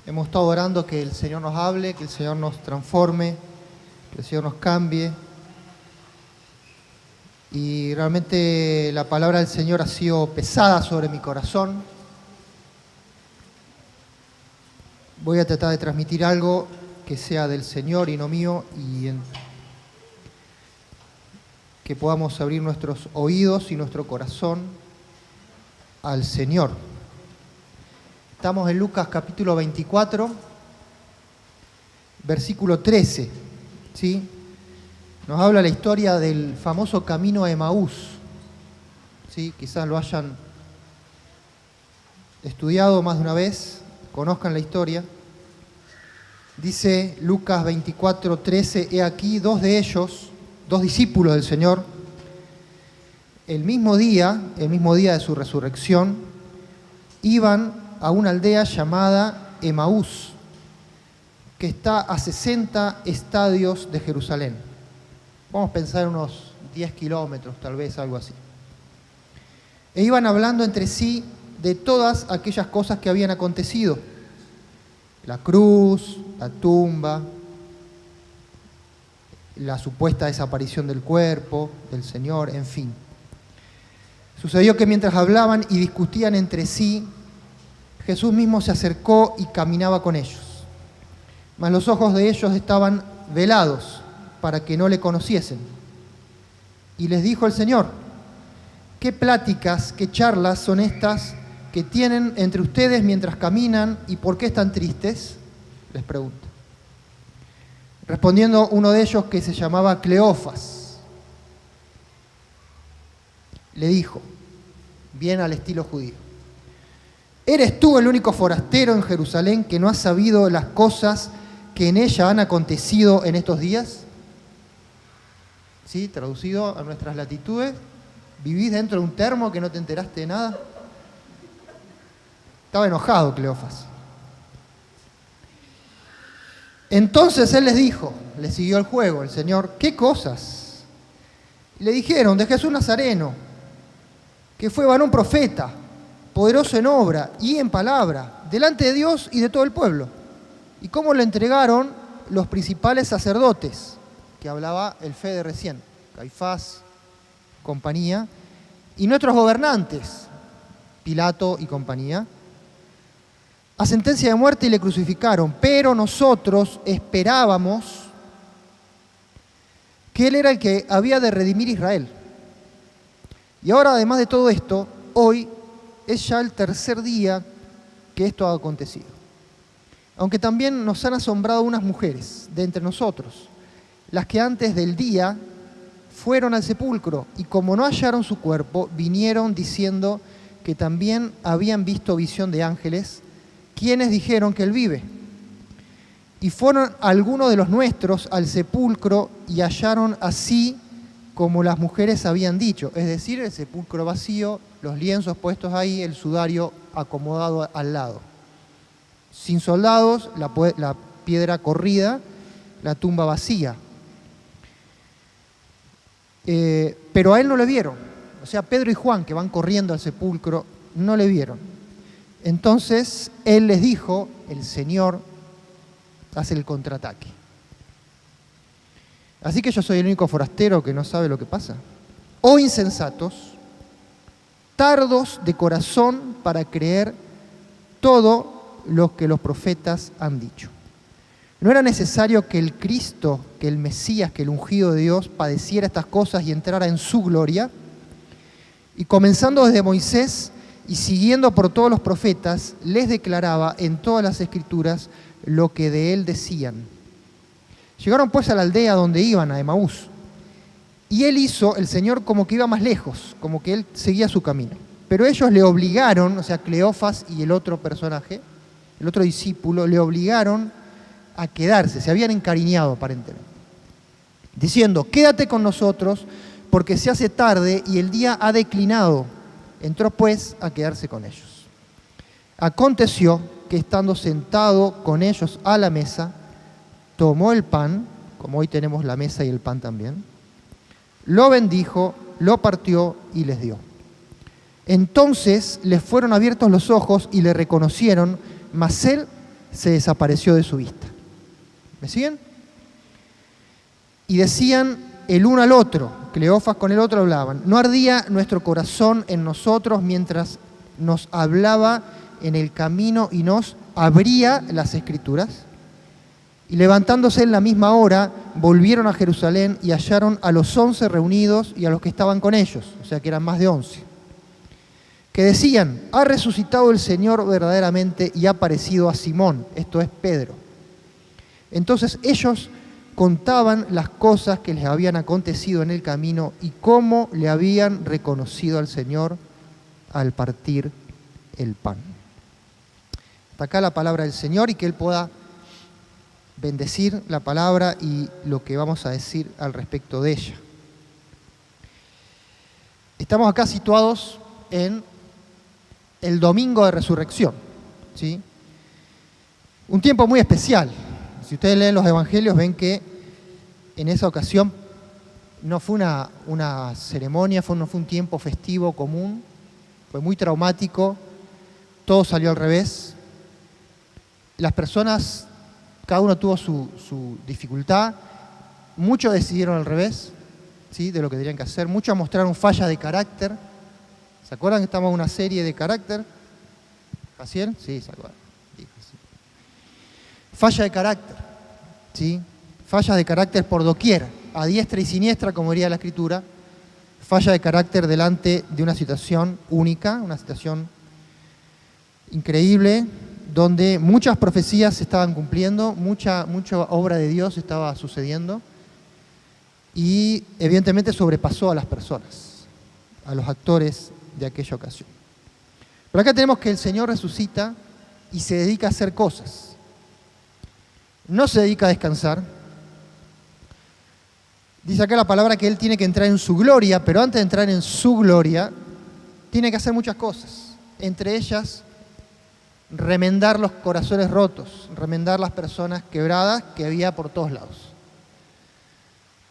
Hemos estado orando que el Señor nos hable, que el Señor nos transforme, que el Señor nos cambie. Y realmente la palabra del Señor ha sido pesada sobre mi corazón. Voy a tratar de transmitir algo que sea del Señor y no mío, y que podamos abrir nuestros oídos y nuestro corazón al Señor. Estamos en Lucas capítulo 24, versículo 13, ¿sí? Nos habla la historia del famoso camino a Emaús, ¿sí? Quizás lo hayan estudiado más de una vez, conozcan la historia. Dice Lucas 24, 13, he aquí dos de ellos, dos discípulos del Señor, el mismo día de su resurrección, iban a una aldea llamada Emaús, que está a 60 estadios de Jerusalén. Vamos a pensar unos 10 kilómetros, tal vez, algo así. E iban hablando entre sí de todas aquellas cosas que habían acontecido. La cruz, la tumba, la supuesta desaparición del cuerpo del Señor, en fin. Sucedió que mientras hablaban y discutían entre sí, Jesús mismo se acercó y caminaba con ellos. Mas los ojos de ellos estaban velados para que no le conociesen. Y les dijo el Señor: ¿qué pláticas, qué charlas son estas que tienen entre ustedes mientras caminan, y por qué están tristes? Les pregunta. Respondiendo uno de ellos, que se llamaba Cleofas, le dijo, bien al estilo judío: ¿eres tú el único forastero en Jerusalén que no ha sabido las cosas que en ella han acontecido en estos días? ¿Sí? Traducido a nuestras latitudes, ¿vivís dentro de un termo que no te enteraste de nada? Estaba enojado Cleofas. Entonces él les dijo, le siguió el juego el Señor: ¿qué cosas? Y le dijeron: de Jesús Nazareno, que fue varón profeta, poderoso en obra y en palabra, delante de Dios y de todo el pueblo. Y cómo lo entregaron los principales sacerdotes, que hablaba el Fede recién, Caifás, compañía, y nuestros gobernantes, Pilato y compañía, a sentencia de muerte, y le crucificaron. Pero nosotros esperábamos que Él era el que había de redimir Israel. Y ahora, además de todo esto, hoy es ya el tercer día que esto ha acontecido. Aunque también nos han asombrado unas mujeres de entre nosotros, las que antes del día fueron al sepulcro, y como no hallaron su cuerpo, vinieron diciendo que también habían visto visión de ángeles, quienes dijeron que Él vive. Y fueron algunos de los nuestros al sepulcro y hallaron así como las mujeres habían dicho, es decir, el sepulcro vacío, los lienzos puestos ahí, el sudario acomodado al lado. Sin soldados, la piedra corrida, la tumba vacía. Pero a Él no le vieron. O sea, Pedro y Juan, que van corriendo al sepulcro, no le vieron. Entonces Él les dijo, el Señor hace el contraataque. Así que yo soy el único forastero que no sabe lo que pasa. Oh insensatos, tardos de corazón para creer todo lo que los profetas han dicho. ¿No era necesario que el Cristo, que el Mesías, que el ungido de Dios, padeciera estas cosas y entrara en su gloria? Y comenzando desde Moisés y siguiendo por todos los profetas, les declaraba en todas las Escrituras lo que de él decían. Llegaron pues a la aldea donde iban, a Emaús, y él hizo, el Señor, como que iba más lejos, como que él seguía su camino. Pero ellos le obligaron, o sea, Cleofas y el otro personaje, el otro discípulo, le obligaron a quedarse, se habían encariñado aparentemente, diciendo: quédate con nosotros, porque se hace tarde y el día ha declinado. Entró pues a quedarse con ellos. Aconteció que, estando sentado con ellos a la mesa, tomó el pan, como hoy tenemos la mesa y el pan también, lo bendijo, lo partió y les dio. Entonces les fueron abiertos los ojos y le reconocieron, mas él se desapareció de su vista. ¿Me siguen? Y decían el uno al otro, Cleofas con el otro hablaban, ¿no ardía nuestro corazón en nosotros mientras nos hablaba en el camino y nos abría las Escrituras? Y levantándose en la misma hora, volvieron a Jerusalén y hallaron a los 11 reunidos y a los que estaban con ellos, o sea que eran más de 11, que decían, ha resucitado el Señor verdaderamente y ha aparecido a Simón, esto es Pedro. Entonces ellos contaban las cosas que les habían acontecido en el camino y cómo le habían reconocido al Señor al partir el pan. Hasta acá la palabra del Señor y que Él pueda bendecir la palabra y lo que vamos a decir al respecto de ella. Estamos acá situados en el domingo de resurrección, ¿sí? Un tiempo muy especial. Si ustedes leen los evangelios ven que en esa ocasión no fue una ceremonia, no fue un tiempo festivo común, fue muy traumático, todo salió al revés. Las personas, cada uno tuvo su dificultad, muchos decidieron al revés, ¿sí?, de lo que tenían que hacer, muchos mostraron fallas de carácter. ¿Se acuerdan que estamos en una serie de carácter? ¿Jaciel? Sí, se acuerdan. Falla de carácter, ¿sí? Fallas de carácter por doquier, a diestra y siniestra, como diría la Escritura, falla de carácter delante de una situación única, una situación increíble, donde muchas profecías se estaban cumpliendo, mucha obra de Dios estaba sucediendo y evidentemente sobrepasó a las personas, a los actores de aquella ocasión. Pero acá tenemos que el Señor resucita y se dedica a hacer cosas. No se dedica a descansar. Dice acá la palabra que Él tiene que entrar en su gloria, pero antes de entrar en su gloria, tiene que hacer muchas cosas. Entre ellas, remendar los corazones rotos, remendar las personas quebradas que había por todos lados.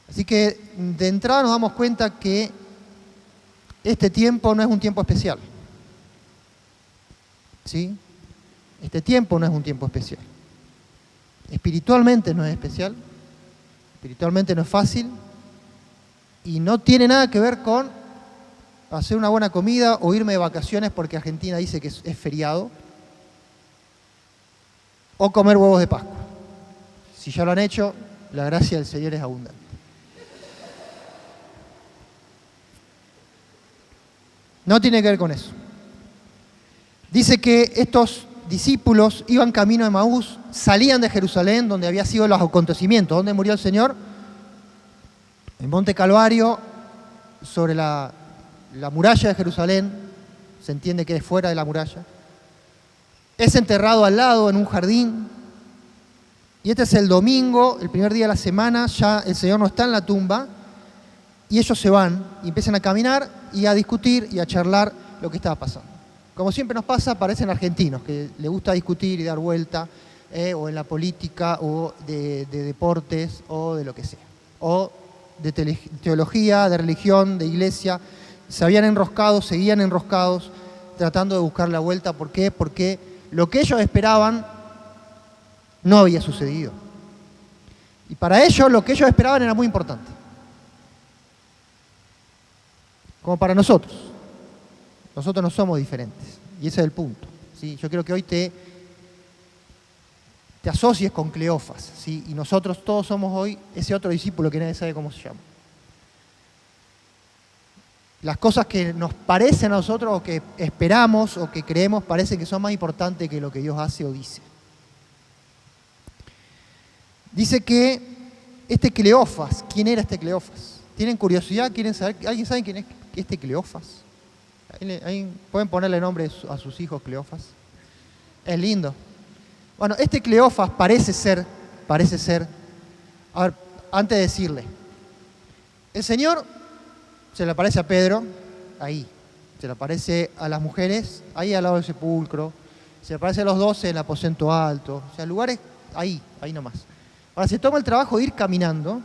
Así que de entrada nos damos cuenta que este tiempo no es un tiempo especial. ¿Sí? Este tiempo no es un tiempo especial. Espiritualmente no es especial, espiritualmente no es fácil y no tiene nada que ver con hacer una buena comida o irme de vacaciones porque Argentina dice que es feriado o comer huevos de Pascua. Si ya lo han hecho, la gracia del Señor es abundante. No tiene que ver con eso. Dice que estos discípulos iban camino de Emaús, salían de Jerusalén, donde había sido los acontecimientos. ¿Dónde murió el Señor? En Monte Calvario, sobre la muralla de Jerusalén, se entiende que es fuera de la muralla. Es enterrado al lado, en un jardín. Y este es el domingo, el primer día de la semana, ya el Señor no está en la tumba, y ellos se van y empiezan a caminar y a discutir y a charlar lo que estaba pasando. Como siempre nos pasa, parecen argentinos, que les gusta discutir y dar vuelta, o en la política, o de deportes, o de lo que sea. O de teología, de religión, de iglesia. Se habían enroscado, seguían enroscados, tratando de buscar la vuelta. ¿Por qué? Porque lo que ellos esperaban no había sucedido. Y para ellos, lo que ellos esperaban era muy importante. Como para nosotros. Nosotros no somos diferentes, y ese es el punto, ¿sí? Yo quiero que hoy te asocies con Cleofas, ¿sí? Y nosotros todos somos hoy ese otro discípulo que nadie sabe cómo se llama. Las cosas que nos parecen a nosotros o que esperamos o que creemos parecen que son más importantes que lo que Dios hace o dice. Dice que este Cleofas, ¿quién era este Cleofas? ¿Tienen curiosidad? ¿Quieren saber? ¿Alguien sabe quién es este Cleofas? ¿Pueden ponerle nombre a sus hijos Cleofas? Es lindo. Bueno, este Cleofas parece ser, a ver, antes de decirle, el Señor se le aparece a Pedro, ahí, se le aparece a las mujeres, ahí al lado del sepulcro, se le aparece a los 12 en el aposento alto, o sea, lugares ahí nomás. Ahora, se toma el trabajo de ir caminando,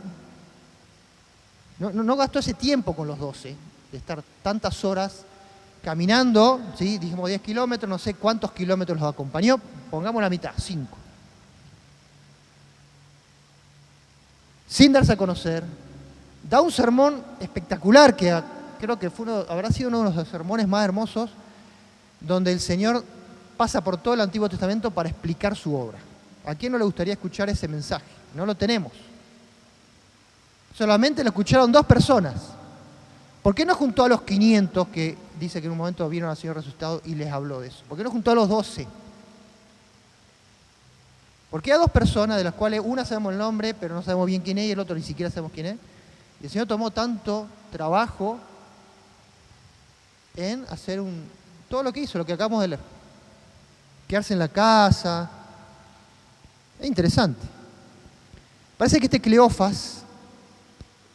no gastó ese tiempo con los 12, de estar tantas horas caminando, ¿sí? Dijimos 10 kilómetros, no sé cuántos kilómetros los acompañó, pongamos la mitad, 5. sin darse a conocer, da un sermón espectacular que creo que habrá sido uno de los sermones más hermosos, donde el Señor pasa por todo el Antiguo Testamento para explicar su obra. ¿A quién no le gustaría escuchar ese mensaje? No lo tenemos. Solamente lo escucharon 2 personas. ¿Por qué no juntó a los 500 que dice que en un momento vieron al Señor resucitado y les habló de eso? ¿Por qué no juntó a los 12? Porque hay 2 personas de las cuales una sabemos el nombre, pero no sabemos bien quién es, y el otro ni siquiera sabemos quién es. Y el Señor tomó tanto trabajo en hacer todo lo que hizo, lo que acabamos de leer. Quedarse en la casa. Es interesante. Parece que este Cleofas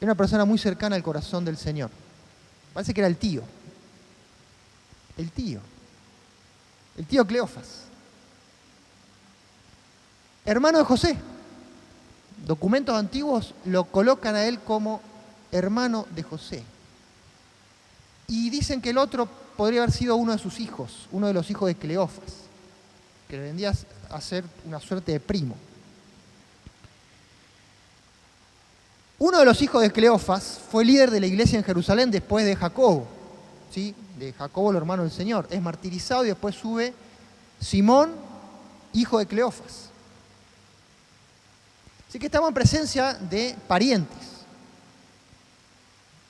era una persona muy cercana al corazón del Señor. Parece que era el tío. El tío Cleofas. Hermano de José. Documentos antiguos lo colocan a él como hermano de José. Y dicen que el otro podría haber sido uno de sus hijos, uno de los hijos de Cleofas, que le vendría a ser una suerte de primo. Uno de los hijos de Cleofas fue líder de la iglesia en Jerusalén después de Jacobo, ¿sí? De Jacobo, el hermano del Señor. Es martirizado y después sube Simón, hijo de Cleofas. Así que estamos en presencia de parientes.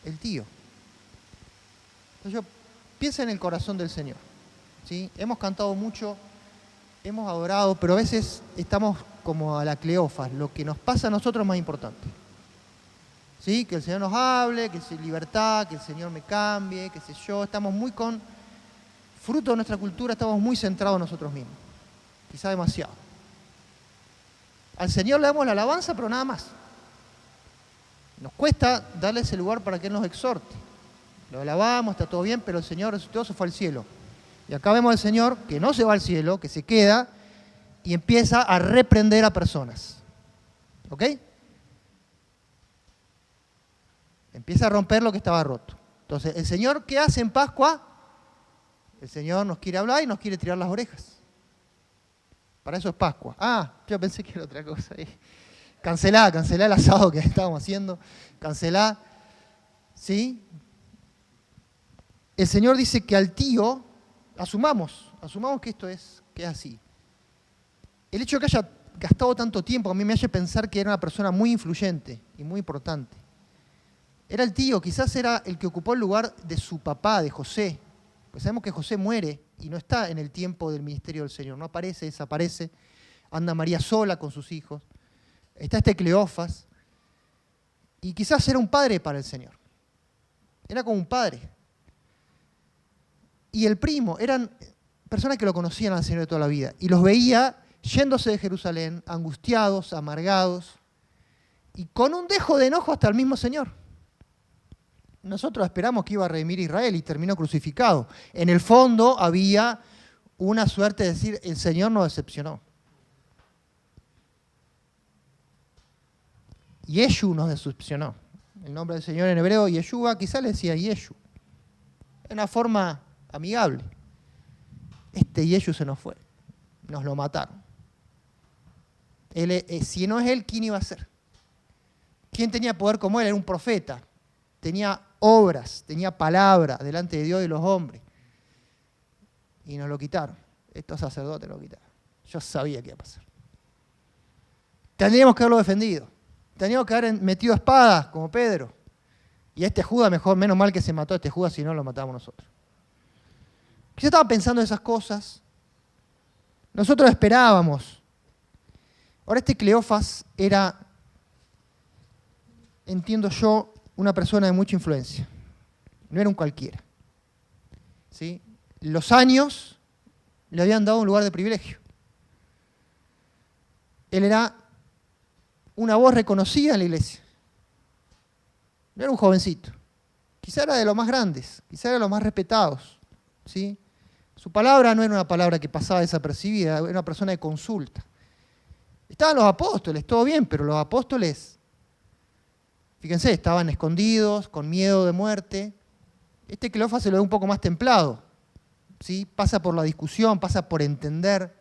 El tío. Entonces piensa en el corazón del Señor. ¿Sí? Hemos cantado mucho, hemos adorado, pero a veces estamos como a la Cleofas. Lo que nos pasa a nosotros es más importante. ¿Sí? Que el Señor nos hable, que sea libertad, que el Señor me cambie, qué sé yo. Estamos muy fruto de nuestra cultura, estamos muy centrados en nosotros mismos. Quizá demasiado. Al Señor le damos la alabanza, pero nada más. Nos cuesta darle ese lugar para que Él nos exhorte. Lo alabamos, está todo bien, pero el Señor resucitó, se fue al cielo. Y acá vemos al Señor que no se va al cielo, que se queda y empieza a reprender a personas. ¿Ok? Empieza a romper lo que estaba roto. Entonces, ¿el Señor qué hace en Pascua? El Señor nos quiere hablar y nos quiere tirar las orejas. Para eso es Pascua. Yo pensé que era otra cosa. Cancelá el asado que estábamos haciendo. Cancelá. ¿Sí? El Señor dice que al tío, asumamos que esto es así. El hecho de que haya gastado tanto tiempo a mí me hace pensar que era una persona muy influyente y muy importante. Era el tío, quizás era el que ocupó el lugar de su papá, de José. Pues sabemos que José muere y no está en el tiempo del ministerio del Señor. No aparece, desaparece. Anda María sola con sus hijos. Está este Cleofas. Y quizás era un padre para el Señor. Era como un padre. Y el primo, eran personas que lo conocían al Señor de toda la vida. Y los veía yéndose de Jerusalén, angustiados, amargados, y con un dejo de enojo hasta el mismo Señor. Nosotros esperamos que iba a redimir Israel y terminó crucificado. En el fondo había una suerte de decir, el Señor nos decepcionó. Yeshu nos decepcionó. El nombre del Señor en hebreo, Yeshua, quizás le decía Yeshu. Es una forma amigable. Este Yeshu se nos fue. Nos lo mataron. Si no es él, ¿quién iba a ser? ¿Quién tenía poder como él? Era un profeta. Tenía obras, tenía palabra delante de Dios y los hombres. Y nos lo quitaron. Estos sacerdotes lo quitaron. Yo sabía que iba a pasar. Tendríamos que haberlo defendido. Tendríamos que haber metido espadas como Pedro. Y a este Judas, menos mal que se mató a este Judas, si no lo matamos nosotros. Yo estaba pensando en esas cosas. Nosotros esperábamos. Ahora este Cleofas era, entiendo yo, una persona de mucha influencia. No era un cualquiera. ¿Sí? Los años le habían dado un lugar de privilegio. Él era una voz reconocida en la iglesia. No era un jovencito. Quizá era de los más grandes, quizá era de los más respetados. ¿Sí? Su palabra no era una palabra que pasaba desapercibida, era una persona de consulta. Estaban los apóstoles, todo bien, pero los apóstoles, fíjense, estaban escondidos, con miedo de muerte. Este Cleofas se lo ve un poco más templado. ¿Sí? Pasa por la discusión, pasa por entender.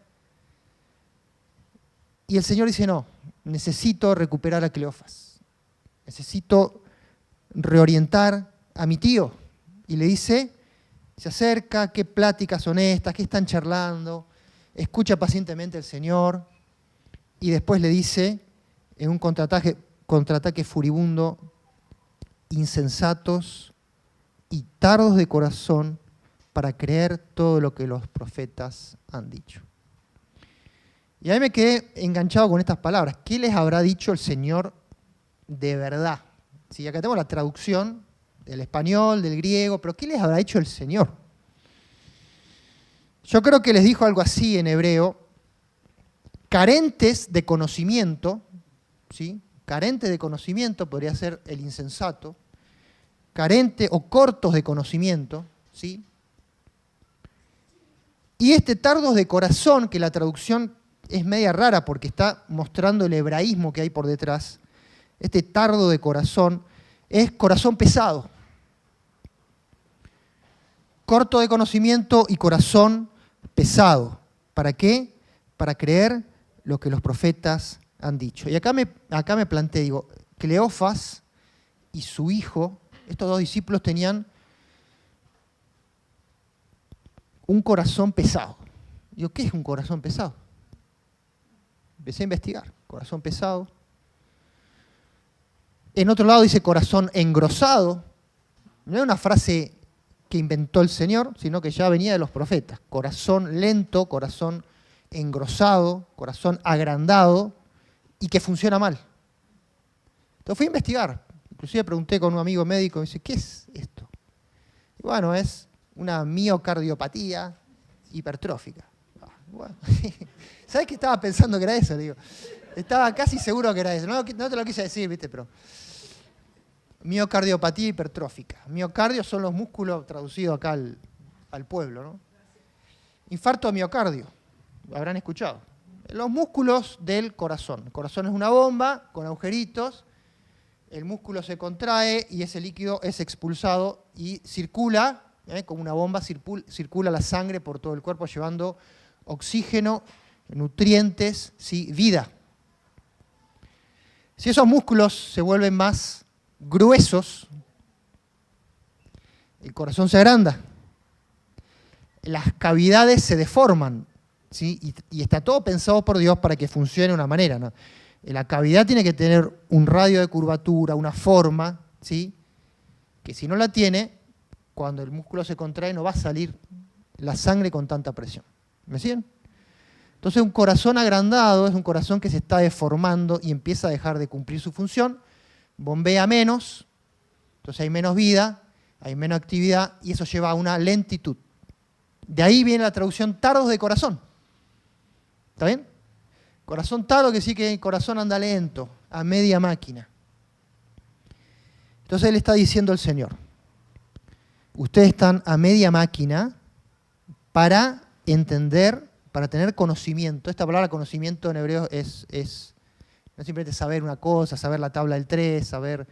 Y el Señor dice, no, necesito recuperar a Cleofas. necesito reorientar a mi tío. Y le dice, se acerca, qué pláticas son estas, qué están charlando, escucha pacientemente al Señor y después le dice, en un contraataque furibundo, insensatos y tardos de corazón para creer todo lo que los profetas han dicho. Y ahí me quedé enganchado con estas palabras. ¿Qué les habrá dicho el Señor de verdad? Sí, acá tenemos la traducción del español, del griego, pero ¿qué les habrá dicho el Señor? Yo creo que les dijo algo así en hebreo, carentes de conocimiento, ¿sí? Carentes de conocimiento podría ser el insensato, carente o cortos de conocimiento, ¿sí? Y tardos de corazón, que la traducción es media rara porque está mostrando el hebraísmo que hay por detrás, tardo de corazón es corazón pesado. Corto de conocimiento y corazón pesado. ¿Para qué? Para creer lo que los profetas han dicho. Y acá me planteé, digo, Cleofas y su hijo, estos dos discípulos tenían un corazón pesado. Digo, ¿qué es un corazón pesado? Empecé a investigar, corazón pesado. En otro lado dice corazón engrosado. No es una frase que inventó el Señor, sino que ya venía de los profetas. Corazón lento, corazón engrosado, corazón agrandado y que funciona mal. Entonces fui a investigar. Inclusive pregunté con un amigo médico, y me dice, ¿qué es esto? Y bueno, es una miocardiopatía hipertrófica. Bueno, ¿sabes qué estaba pensando que era eso? Le digo, estaba casi seguro que era eso. No te lo quise decir, ¿viste? Pero miocardiopatía hipertrófica. Miocardio son los músculos traducidos acá al pueblo, ¿no? Infarto de miocardio, lo habrán escuchado. Los músculos del corazón. El corazón es una bomba con agujeritos, el músculo se contrae y ese líquido es expulsado y circula, como una bomba, circula la sangre por todo el cuerpo llevando oxígeno, nutrientes, ¿sí? Vida. Si esos músculos se vuelven más gruesos, el corazón se agranda, las cavidades se deforman, ¿sí? Y está todo pensado por Dios para que funcione de una manera, ¿no? La cavidad tiene que tener un radio de curvatura, una forma, ¿sí? Que si no la tiene, cuando el músculo se contrae no va a salir la sangre con tanta presión. ¿Me siguen? Entonces un corazón agrandado es un corazón que se está deformando y empieza a dejar de cumplir su función, bombea menos, entonces hay menos vida, hay menos actividad y eso lleva a una lentitud. De ahí viene la traducción tardos de corazón. ¿Está bien? Corazón tardo que sí que el corazón anda lento, a media máquina. Entonces él está diciendo al Señor, ustedes están a media máquina para entender, para tener conocimiento. Esta palabra conocimiento en hebreo es no simplemente saber una cosa, saber la tabla del 3, saber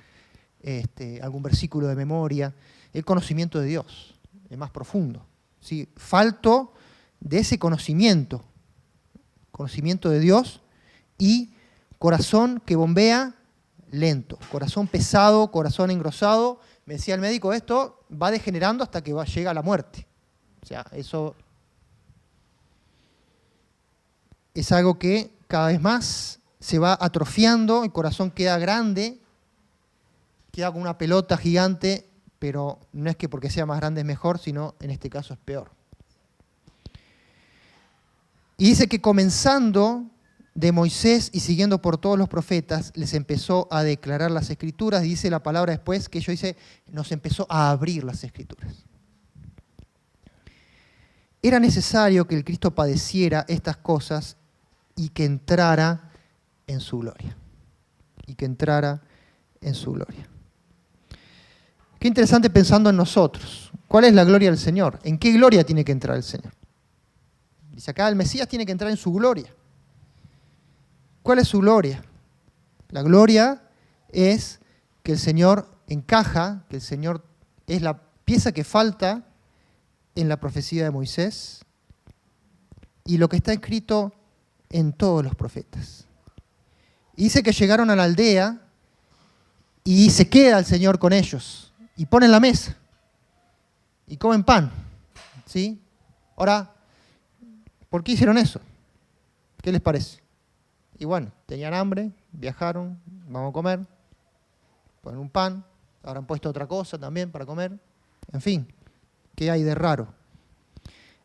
algún versículo de memoria. El conocimiento de Dios es más profundo. ¿Sí? Falto de ese conocimiento de Dios y corazón que bombea lento, corazón pesado, corazón engrosado. Me decía el médico, esto va degenerando hasta que llega a la muerte. O sea, eso es algo que cada vez más se va atrofiando, el corazón queda grande, queda como una pelota gigante, pero no es que porque sea más grande es mejor, sino en este caso es peor. Y dice que comenzando de Moisés y siguiendo por todos los profetas, les empezó a declarar las Escrituras, dice la palabra después, que ellos dice, nos empezó a abrir las Escrituras. Era necesario que el Cristo padeciera estas cosas y que entrara en su gloria. Y que entrara en su gloria. Qué interesante pensando en nosotros. ¿Cuál es la gloria del Señor? ¿En qué gloria tiene que entrar el Señor? Dice acá, el Mesías tiene que entrar en su gloria. ¿Cuál es su gloria? La gloria es que el Señor encaja, que el Señor es la pieza que falta en la profecía de Moisés y lo que está escrito en todos los profetas. Y dice que llegaron a la aldea y se queda el Señor con ellos y ponen la mesa y comen pan, ¿sí? Ahora, ¿por qué hicieron eso? ¿Qué les parece? Y bueno, tenían hambre, viajaron, vamos a comer, ponen un pan, habrán puesto otra cosa también para comer, en fin, ¿qué hay de raro?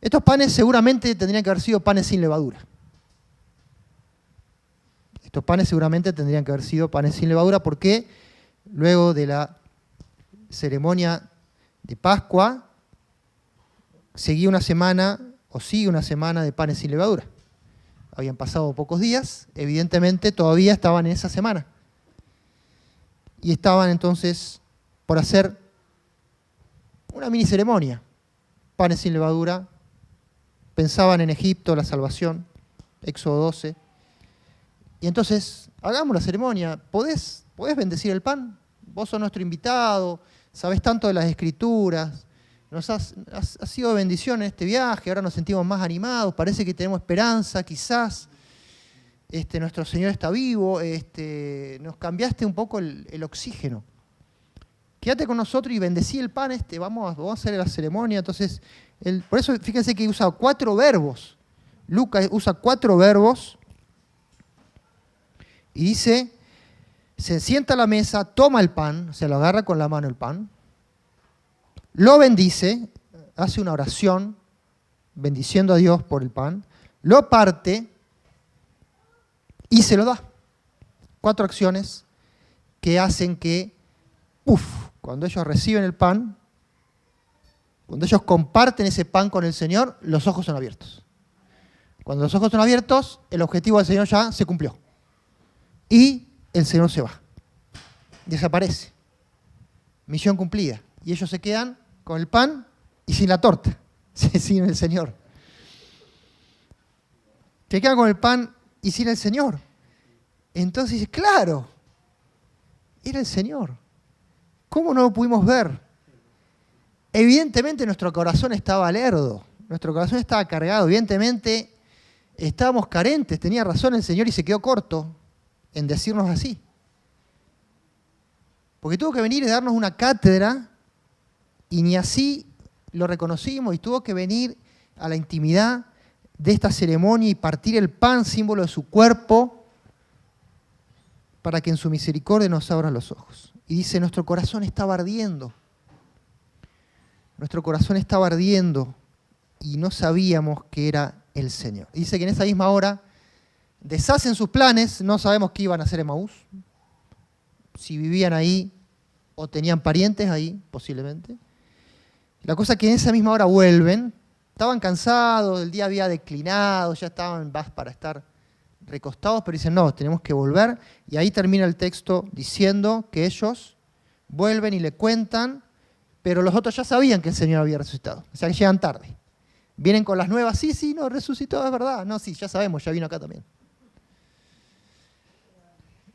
Estos panes seguramente tendrían que haber sido panes sin levadura. Estos panes seguramente tendrían que haber sido panes sin levadura porque luego de la ceremonia de Pascua seguía una semana, o sigue una semana de panes sin levadura. Habían pasado pocos días, evidentemente todavía estaban en esa semana. Y estaban entonces por hacer una mini ceremonia, panes sin levadura. Pensaban en Egipto, la salvación, Éxodo 12. Y entonces, hagamos la ceremonia. ¿Podés bendecir el pan? Vos sos nuestro invitado, sabés tanto de las Escrituras, has sido de bendición en este viaje, ahora nos sentimos más animados, parece que tenemos esperanza, quizás nuestro Señor está vivo, nos cambiaste un poco el oxígeno. Quédate con nosotros y bendecí el pan, vamos a hacer la ceremonia. Entonces, por eso fíjense que usa 4 verbos. Lucas usa 4 verbos y dice, se sienta a la mesa, toma el pan, se lo agarra con la mano el pan, lo bendice, hace una oración bendiciendo a Dios por el pan, lo parte y se lo da. 4 acciones que hacen que, cuando ellos reciben el pan, cuando ellos comparten ese pan con el Señor, los ojos son abiertos. Cuando los ojos son abiertos, el objetivo del Señor ya se cumplió. Y el Señor se va. Desaparece. Misión cumplida. Y ellos se quedan con el pan y sin la torta, sin el Señor. Se quedan con el pan y sin el Señor. Entonces dice, claro, era el Señor. ¿Cómo no lo pudimos ver? Evidentemente nuestro corazón estaba lerdo, nuestro corazón estaba cargado, evidentemente estábamos carentes, tenía razón el Señor y se quedó corto en decirnos así. Porque tuvo que venir y darnos una cátedra y ni así lo reconocimos y tuvo que venir a la intimidad de esta ceremonia y partir el pan, símbolo de su cuerpo, para que en su misericordia nos abra los ojos. Y dice, nuestro corazón estaba ardiendo. Nuestro corazón estaba ardiendo y no sabíamos que era el Señor. Y dice que en esa misma hora deshacen sus planes, no sabemos qué iban a hacer en Emaús, si vivían ahí o tenían parientes ahí, posiblemente. La cosa es que en esa misma hora vuelven, estaban cansados, el día había declinado, ya estaban para estar recostados, pero dicen, no, tenemos que volver. Y ahí termina el texto diciendo que ellos vuelven y le cuentan, pero los otros ya sabían que el Señor había resucitado. O sea que llegan tarde. Vienen con las nuevas, sí, no, resucitó, es verdad. No, sí, ya sabemos, ya vino acá también.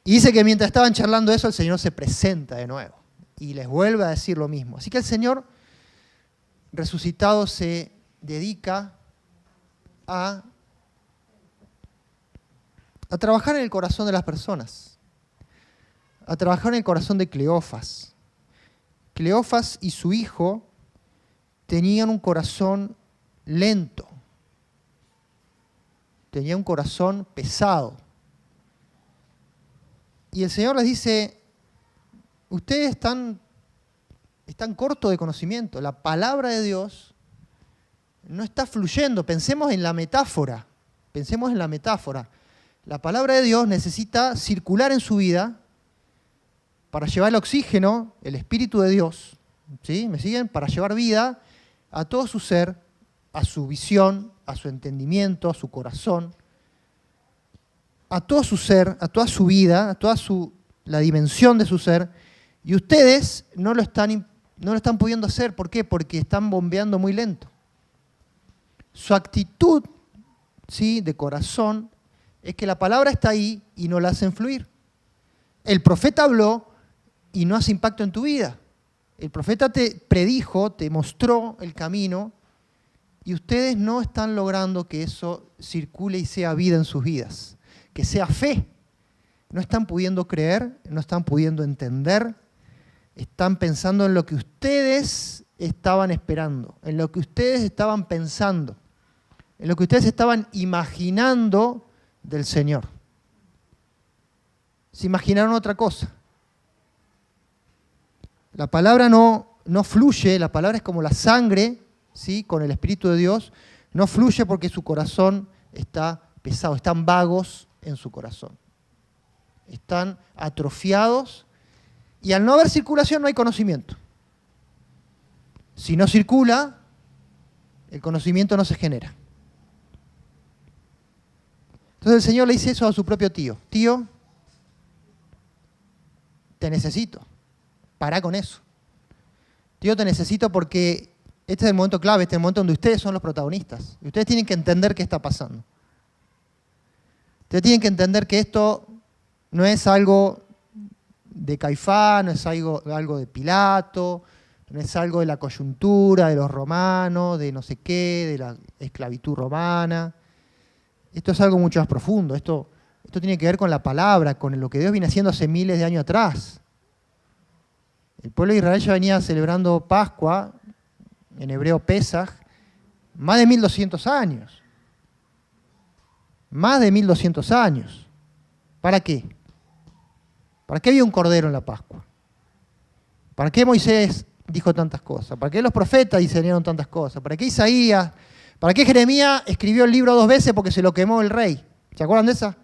Y dice que mientras estaban charlando eso, el Señor se presenta de nuevo y les vuelve a decir lo mismo. Así que el Señor resucitado se dedica a trabajar en el corazón de las personas, a trabajar en el corazón de Cleofas. Cleofas y su hijo tenían un corazón lento, tenían un corazón pesado. Y el Señor les dice, ustedes están cortos de conocimiento, la palabra de Dios no está fluyendo, pensemos en la metáfora. La palabra de Dios necesita circular en su vida para llevar el oxígeno, el Espíritu de Dios, ¿sí? ¿Me siguen? Para llevar vida a todo su ser, a su visión, a su entendimiento, a su corazón, a todo su ser, a toda su vida, a toda la dimensión de su ser. Y ustedes no lo están pudiendo hacer. ¿Por qué? Porque están bombeando muy lento. Su actitud, ¿sí?, de corazón es que la palabra está ahí y no la hacen fluir. El profeta habló y no hace impacto en tu vida. El profeta te predijo, te mostró el camino y ustedes no están logrando que eso circule y sea vida en sus vidas, que sea fe. No están pudiendo creer, no están pudiendo entender, están pensando en lo que ustedes estaban esperando, en lo que ustedes estaban pensando, en lo que ustedes estaban imaginando del Señor. Se imaginaron otra cosa. La palabra no fluye, la palabra es como la sangre, ¿sí? Con el Espíritu de Dios, no fluye porque su corazón está pesado, están vagos en su corazón. Están atrofiados y al no haber circulación no hay conocimiento. Si no circula, el conocimiento no se genera. Entonces el Señor le dice eso a su propio tío. Tío, te necesito. Pará con eso. Tío, te necesito porque este es el momento clave, este es el momento donde ustedes son los protagonistas. Y ustedes tienen que entender qué está pasando. Ustedes tienen que entender que esto no es algo de Caifás, no es algo de Pilato, no es algo de la coyuntura, de los romanos, de no sé qué, de la esclavitud romana. Esto es algo mucho más profundo. Esto tiene que ver con la palabra, con lo que Dios viene haciendo hace miles de años atrás. El pueblo de Israel ya venía celebrando Pascua, en hebreo Pesaj, más de 1200 años. Más de 1200 años. ¿Para qué? ¿Para qué había un cordero en la Pascua? ¿Para qué Moisés dijo tantas cosas? ¿Para qué los profetas diseñaron tantas cosas? ¿Para qué Isaías? ¿Para qué Jeremías escribió el libro 2 veces porque se lo quemó el rey? ¿Se acuerdan de esa?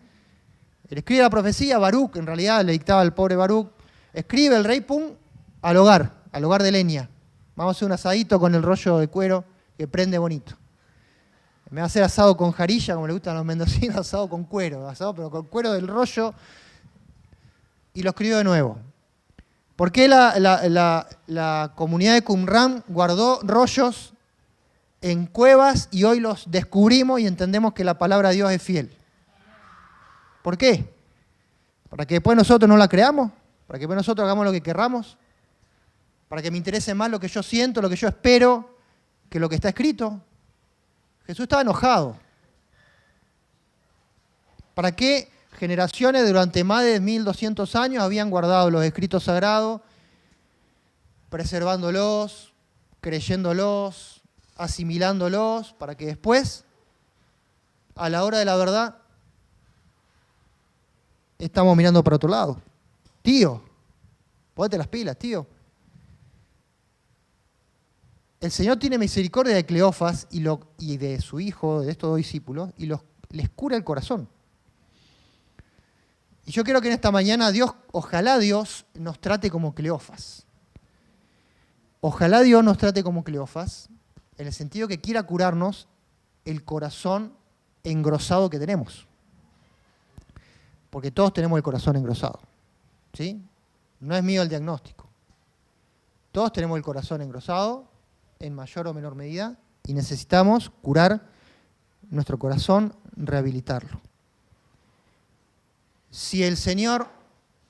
Él escribe la profecía, Baruc, en realidad le dictaba al pobre Baruc. Escribe el rey, pum, al hogar de leña. Vamos a hacer un asadito con el rollo de cuero que prende bonito. Me va a hacer asado con jarilla, como le gustan a los mendocinos, asado con cuero, pero con cuero del rollo. Y lo escribió de nuevo. ¿Por qué la comunidad de Qumran guardó rollos en cuevas y hoy los descubrimos y entendemos que la palabra de Dios es fiel? ¿Por qué? ¿Para que después nosotros no la creamos? ¿Para que después nosotros hagamos lo que querramos? ¿Para que me interese más lo que yo siento, lo que yo espero, que lo que está escrito? Jesús estaba enojado. ¿Para qué generaciones durante más de 1200 años habían guardado los escritos sagrados, preservándolos, creyéndolos, asimilándolos, para que después, a la hora de la verdad, estamos mirando para otro lado? Tío, ponete las pilas, tío. El Señor tiene misericordia de Cleofas y de su hijo, de estos dos discípulos, y les cura el corazón. Y yo creo que en esta mañana ojalá Dios nos trate como Cleofas. Ojalá Dios nos trate como Cleofas, en el sentido que quiera curarnos el corazón engrosado que tenemos. Porque todos tenemos el corazón engrosado. ¿Sí? No es mío el diagnóstico. Todos tenemos el corazón engrosado, en mayor o menor medida, y necesitamos curar nuestro corazón, rehabilitarlo. Si el Señor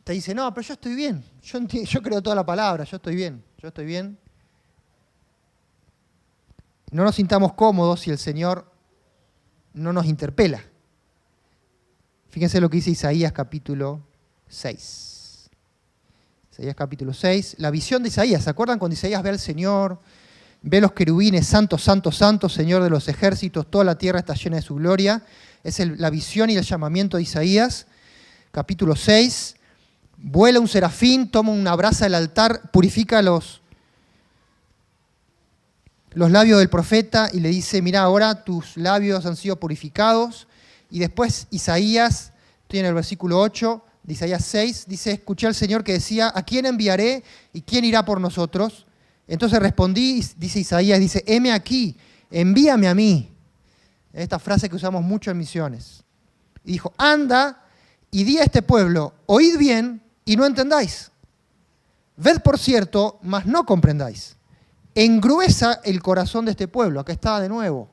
te dice, no, pero yo estoy bien, yo creo toda la palabra, yo estoy bien, no nos sintamos cómodos si el Señor no nos interpela. Fíjense lo que dice Isaías capítulo 6. Isaías capítulo 6, la visión de Isaías. ¿Se acuerdan cuando Isaías ve al Señor, ve los querubines, santo, santo, santo, Señor de los ejércitos, toda la tierra está llena de su gloria? Es la visión y el llamamiento de Isaías. Capítulo 6, vuela un serafín, toma una brasa del altar, purifica los labios del profeta y le dice, mira, ahora tus labios han sido purificados. Y después Isaías, estoy en el versículo 8 de Isaías 6, dice, escuché al Señor que decía, ¿a quién enviaré y quién irá por nosotros? Entonces respondí, dice Isaías, dice, heme aquí, envíame a mí. Esta frase que usamos mucho en misiones. Y dijo, anda y di a este pueblo, oíd bien y no entendáis. Ved por cierto, mas no comprendáis. Engruesa el corazón de este pueblo. Acá está de nuevo.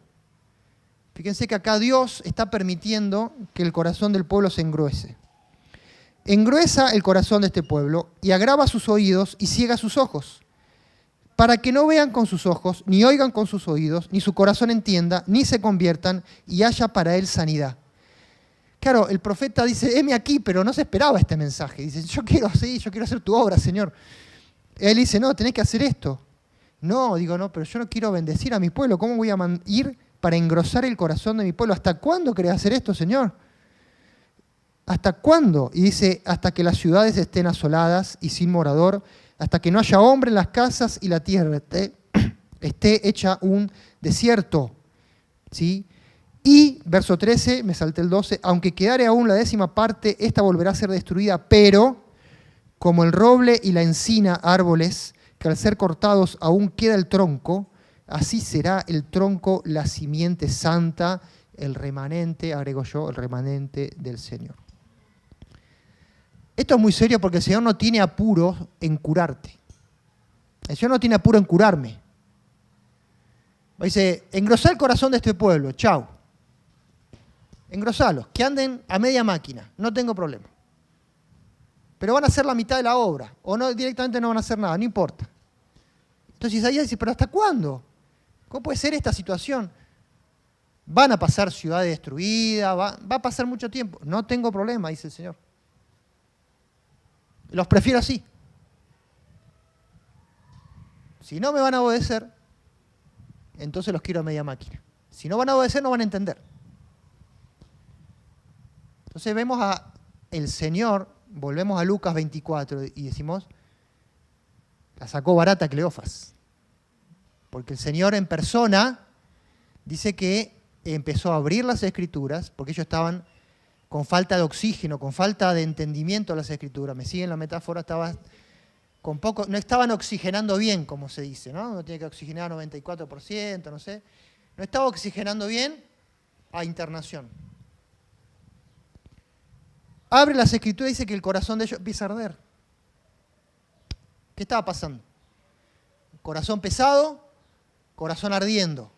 Fíjense que acá Dios está permitiendo que el corazón del pueblo se engruese. Engruesa el corazón de este pueblo y agrava sus oídos y ciega sus ojos, para que no vean con sus ojos, ni oigan con sus oídos, ni su corazón entienda, ni se conviertan y haya para él sanidad. Claro, el profeta dice, heme aquí, pero no se esperaba este mensaje. Dice, yo quiero hacer tu obra, Señor. Él dice, no, tenés que hacer esto. No, digo, no, pero yo no quiero bendecir a mi pueblo. ¿Cómo voy a ir para engrosar el corazón de mi pueblo? ¿Hasta cuándo querés hacer esto, Señor? ¿Hasta cuándo? Y dice, hasta que las ciudades estén asoladas y sin morador, hasta que no haya hombre en las casas y la tierra esté hecha un desierto. ¿Sí? Y, verso 13, me salté el 12, aunque quedare aún la 10ª parte, esta volverá a ser destruida, pero como el roble y la encina, árboles, que al ser cortados aún queda el tronco, así será el tronco, la simiente santa, el remanente, agrego yo, el remanente del Señor. Esto es muy serio porque el Señor no tiene apuro en curarte. El Señor no tiene apuro en curarme. Dice, engrosá el corazón de este pueblo, chau. Engrosalos, que anden a media máquina, no tengo problema. Pero van a hacer la mitad de la obra, o no directamente no van a hacer nada, no importa. Entonces Isaías dice, ¿pero hasta cuándo? ¿Cómo puede ser esta situación? Van a pasar ciudades destruidas, va a pasar mucho tiempo. No tengo problema, dice el Señor. Los prefiero así. Si no me van a obedecer, entonces los quiero a media máquina. Si no van a obedecer, no van a entender. Entonces vemos a el Señor, volvemos a Lucas 24 y decimos, la sacó barata Cleofas. Porque el Señor en persona dice que empezó a abrir las Escrituras, porque ellos estaban con falta de oxígeno, con falta de entendimiento de las Escrituras. Me siguen la metáfora, no estaban oxigenando bien, como se dice, ¿no? Uno tiene que oxigenar 94%, no sé. No estaba oxigenando bien a internación. Abre las Escrituras y dice que el corazón de ellos empieza a arder. ¿Qué estaba pasando? Corazón pesado, corazón ardiendo.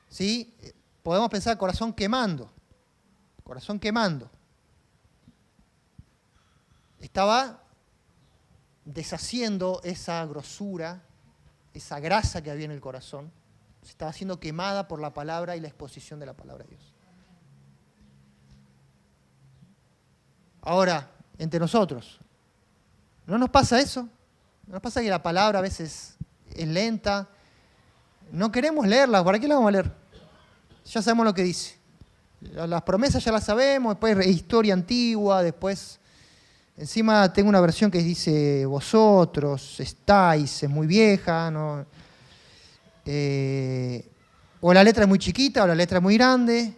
¿Sí? Podemos pensar corazón quemando. Corazón quemando. Estaba deshaciendo esa grosura, esa grasa que había en el corazón. Se estaba siendo quemada por la palabra y la exposición de la palabra de Dios. Ahora, entre nosotros, ¿no nos pasa eso? ¿No nos pasa que la palabra a veces es lenta? No queremos leerla, ¿para qué la vamos a leer? Ya sabemos lo que dice. Las promesas ya las sabemos, después es historia antigua, después... Encima tengo una versión que dice vosotros, estáis, es muy vieja, ¿no? O la letra es muy chiquita, o la letra es muy grande,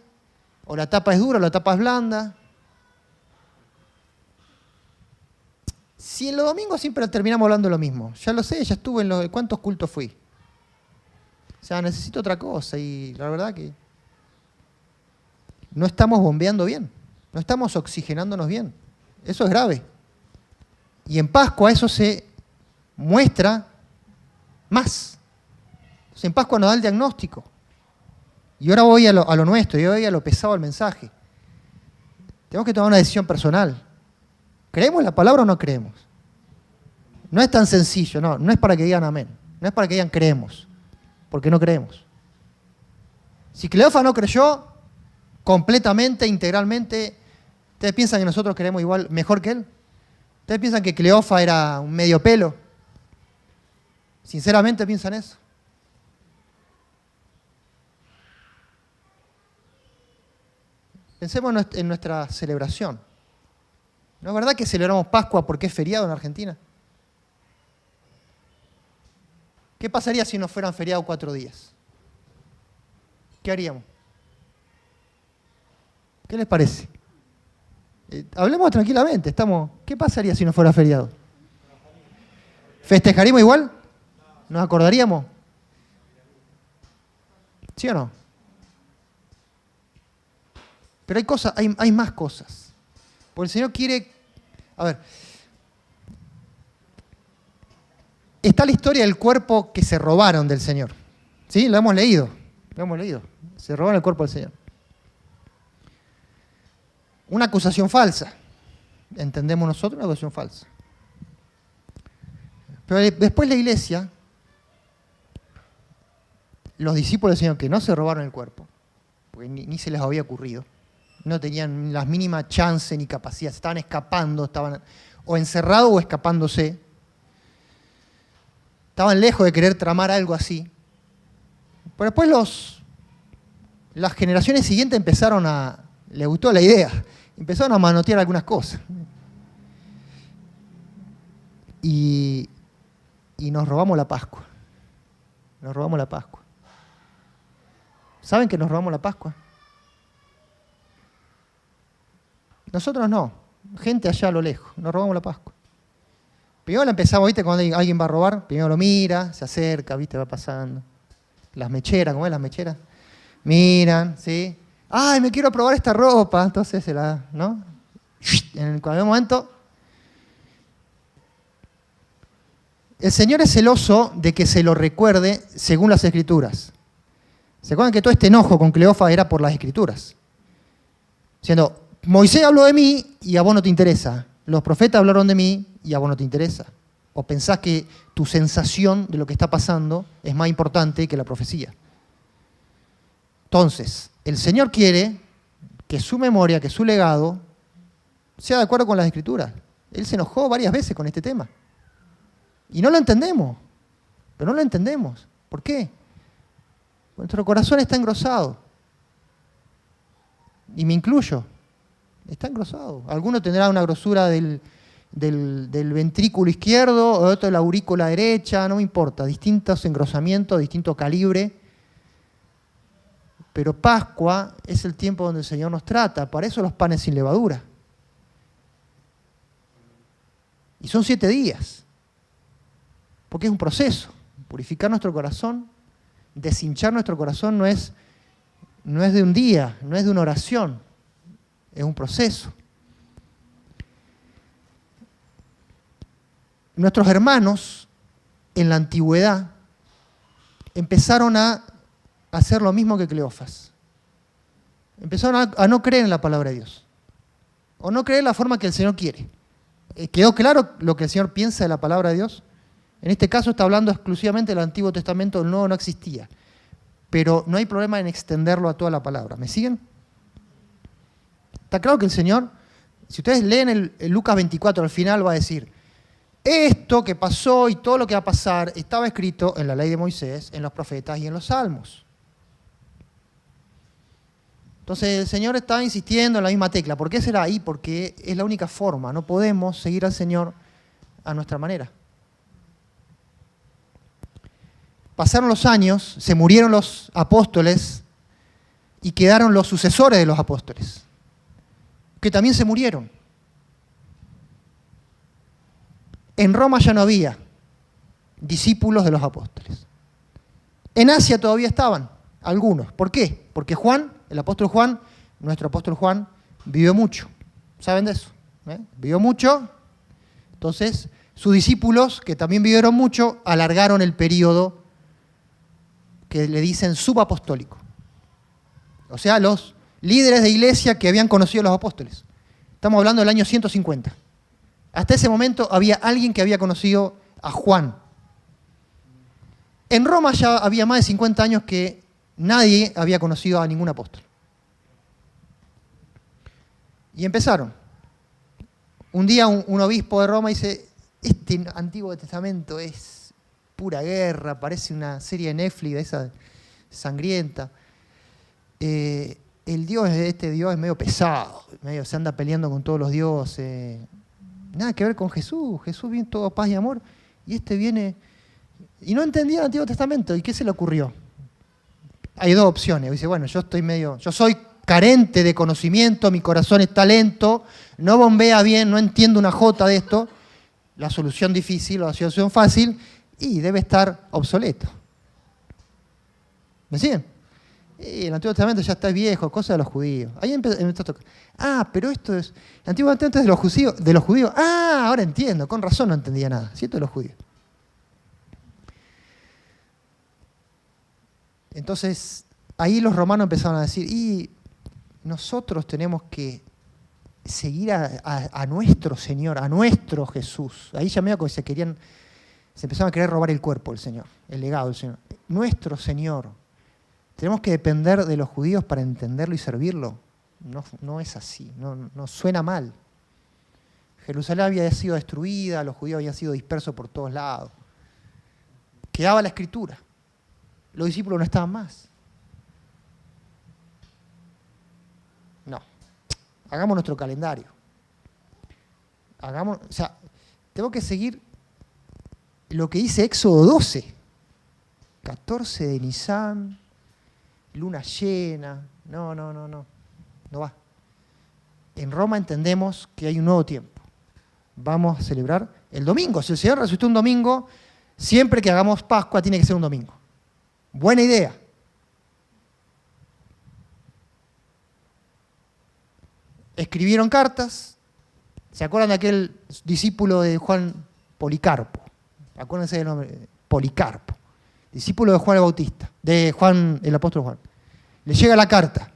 o la tapa es dura, o la tapa es blanda. Si en los domingos siempre terminamos hablando lo mismo, ya lo sé, ya estuve en ¿cuántos cultos fui? O sea, necesito otra cosa y la verdad que no estamos bombeando bien, no estamos oxigenándonos bien. Eso es grave. Y en Pascua eso se muestra más. Entonces, en Pascua nos da el diagnóstico. Y ahora voy a lo nuestro, y voy a lo pesado del mensaje. Tenemos que tomar una decisión personal. ¿Creemos la palabra o no creemos? No es tan sencillo, no es para que digan amén. No es para que digan creemos, porque no creemos. Si Cleofas no creyó completamente, integralmente, ¿ustedes piensan que nosotros creemos igual, mejor que él? ¿Ustedes piensan que Cleofas era un medio pelo? ¿Sinceramente piensan eso? Pensemos en nuestra celebración. ¿No es verdad que celebramos Pascua porque es feriado en Argentina? ¿Qué pasaría si nos fueran feriados 4 días? ¿Qué haríamos? ¿Qué les parece? Hablemos tranquilamente. ¿Qué pasaría si no fuera feriado? ¿Festejaríamos igual? ¿Nos acordaríamos? ¿Sí o no? Pero hay más cosas. Porque el Señor quiere... A ver. Está la historia del cuerpo que se robaron del Señor. ¿Sí? Lo hemos leído. Se robaron el cuerpo del Señor. Una acusación falsa. Entendemos nosotros una acusación falsa. Pero después la iglesia, los discípulos del Señor que no se robaron el cuerpo, porque ni se les había ocurrido, no tenían la mínima chance ni capacidad, se estaban escapando, estaban o encerrados o escapándose. Estaban lejos de querer tramar algo así. Pero después las generaciones siguientes les gustó la idea, empezaron a manotear algunas cosas. Y nos robamos la Pascua. Nos robamos la Pascua. ¿Saben que nos robamos la Pascua? Nosotros no, gente allá a lo lejos, nos robamos la Pascua. Primero la empezamos, ¿viste? Cuando alguien va a robar, primero lo mira, se acerca, ¿viste? Va pasando. Las mecheras, ¿cómo es las mecheras? Miran, ¿sí? ¡Ay, me quiero probar esta ropa! Entonces ¿no? En cualquier momento. El Señor es celoso de que se lo recuerde según las Escrituras. ¿Se acuerdan que todo este enojo con Cleofas era por las Escrituras? Diciendo, Moisés habló de mí y a vos no te interesa. Los profetas hablaron de mí y a vos no te interesa. O pensás que tu sensación de lo que está pasando es más importante que la profecía. Entonces, el Señor quiere que su memoria, que su legado, sea de acuerdo con las Escrituras. Él se enojó varias veces con este tema. Y no lo entendemos, pero no lo entendemos. ¿Por qué? Nuestro corazón está engrosado. Y me incluyo. Está engrosado. Alguno tendrá una grosura del ventrículo izquierdo, otro de la aurícula derecha, no me importa. Distintos engrosamientos, distinto calibre. Pero Pascua es el tiempo donde el Señor nos trata. Para eso los panes sin levadura. Y son 7 días. Porque es un proceso. Purificar nuestro corazón, deshinchar nuestro corazón no es de un día, no es de una oración. Es un proceso. Nuestros hermanos en la antigüedad empezaron a hacer lo mismo que Cleofas. Empezaron a no creer en la palabra de Dios. O no creer en la forma que el Señor quiere. ¿Quedó claro lo que el Señor piensa de la palabra de Dios? En este caso está hablando exclusivamente del Antiguo Testamento, el Nuevo no existía. Pero no hay problema en extenderlo a toda la palabra. ¿Me siguen? Está claro que el Señor, si ustedes leen el Lucas 24, al final va a decir, esto que pasó y todo lo que va a pasar estaba escrito en la ley de Moisés, en los profetas y en los salmos. Entonces el Señor está insistiendo en la misma tecla. ¿Por qué será ahí? Porque es la única forma. No podemos seguir al Señor a nuestra manera. Pasaron los años, se murieron los apóstoles y quedaron los sucesores de los apóstoles, que también se murieron. En Roma ya no había discípulos de los apóstoles. En Asia todavía estaban algunos. ¿Por qué? Porque Juan, el apóstol Juan, nuestro apóstol Juan, vivió mucho. ¿Saben de eso? Vivió mucho. Entonces, sus discípulos, que también vivieron mucho, alargaron el periodo que le dicen subapostólico. O sea, los líderes de iglesia que habían conocido a los apóstoles. Estamos hablando del año 150. Hasta ese momento había alguien que había conocido a Juan. En Roma ya había más de 50 años que nadie había conocido a ningún apóstol. Y empezaron. Un día un obispo de Roma dice, este Antiguo Testamento es pura guerra, parece una serie de Netflix de esa sangrienta. Este Dios es medio pesado, medio se anda peleando con todos los dioses. Nada que ver con Jesús. Jesús viene todo paz y amor. Y este viene... Y no entendía el Antiguo Testamento. ¿Y qué se le ocurrió? Hay 2 opciones. Dice, bueno, yo soy carente de conocimiento, mi corazón está lento, no bombea bien, no entiendo una jota de esto. La solución difícil o la solución fácil, y debe estar obsoleto. ¿Me siguen? Y el Antiguo Testamento ya está viejo, cosa de los judíos. Ahí empezó a tocar. Pero esto es... El Antiguo Testamento es de los judíos. Ahora entiendo. Con razón no entendía nada. ¿Cierto? De los judíos. Entonces, ahí los romanos empezaron a decir, y nosotros tenemos que seguir a nuestro Señor, a nuestro Jesús. Ahí ya medio que se empezaron a querer robar el cuerpo del Señor, el legado del Señor. Nuestro Señor. Tenemos que depender de los judíos para entenderlo y servirlo. no es así, no suena mal. Jerusalén había sido destruida, los judíos habían sido dispersos por todos lados. Quedaba la Escritura. Los discípulos no estaban más. No. Hagamos nuestro calendario. Tengo que seguir lo que dice Éxodo 12. 14 de Nisan, luna llena. No va. En Roma entendemos que hay un nuevo tiempo. Vamos a celebrar el domingo. Si el Señor resucitó un domingo, siempre que hagamos Pascua tiene que ser un domingo. Buena idea. Escribieron cartas. ¿Se acuerdan de aquel discípulo de Juan Policarpo? Acuérdense del nombre, Policarpo. Discípulo de Juan el Bautista, de Juan, el apóstol Juan. Le llega la carta.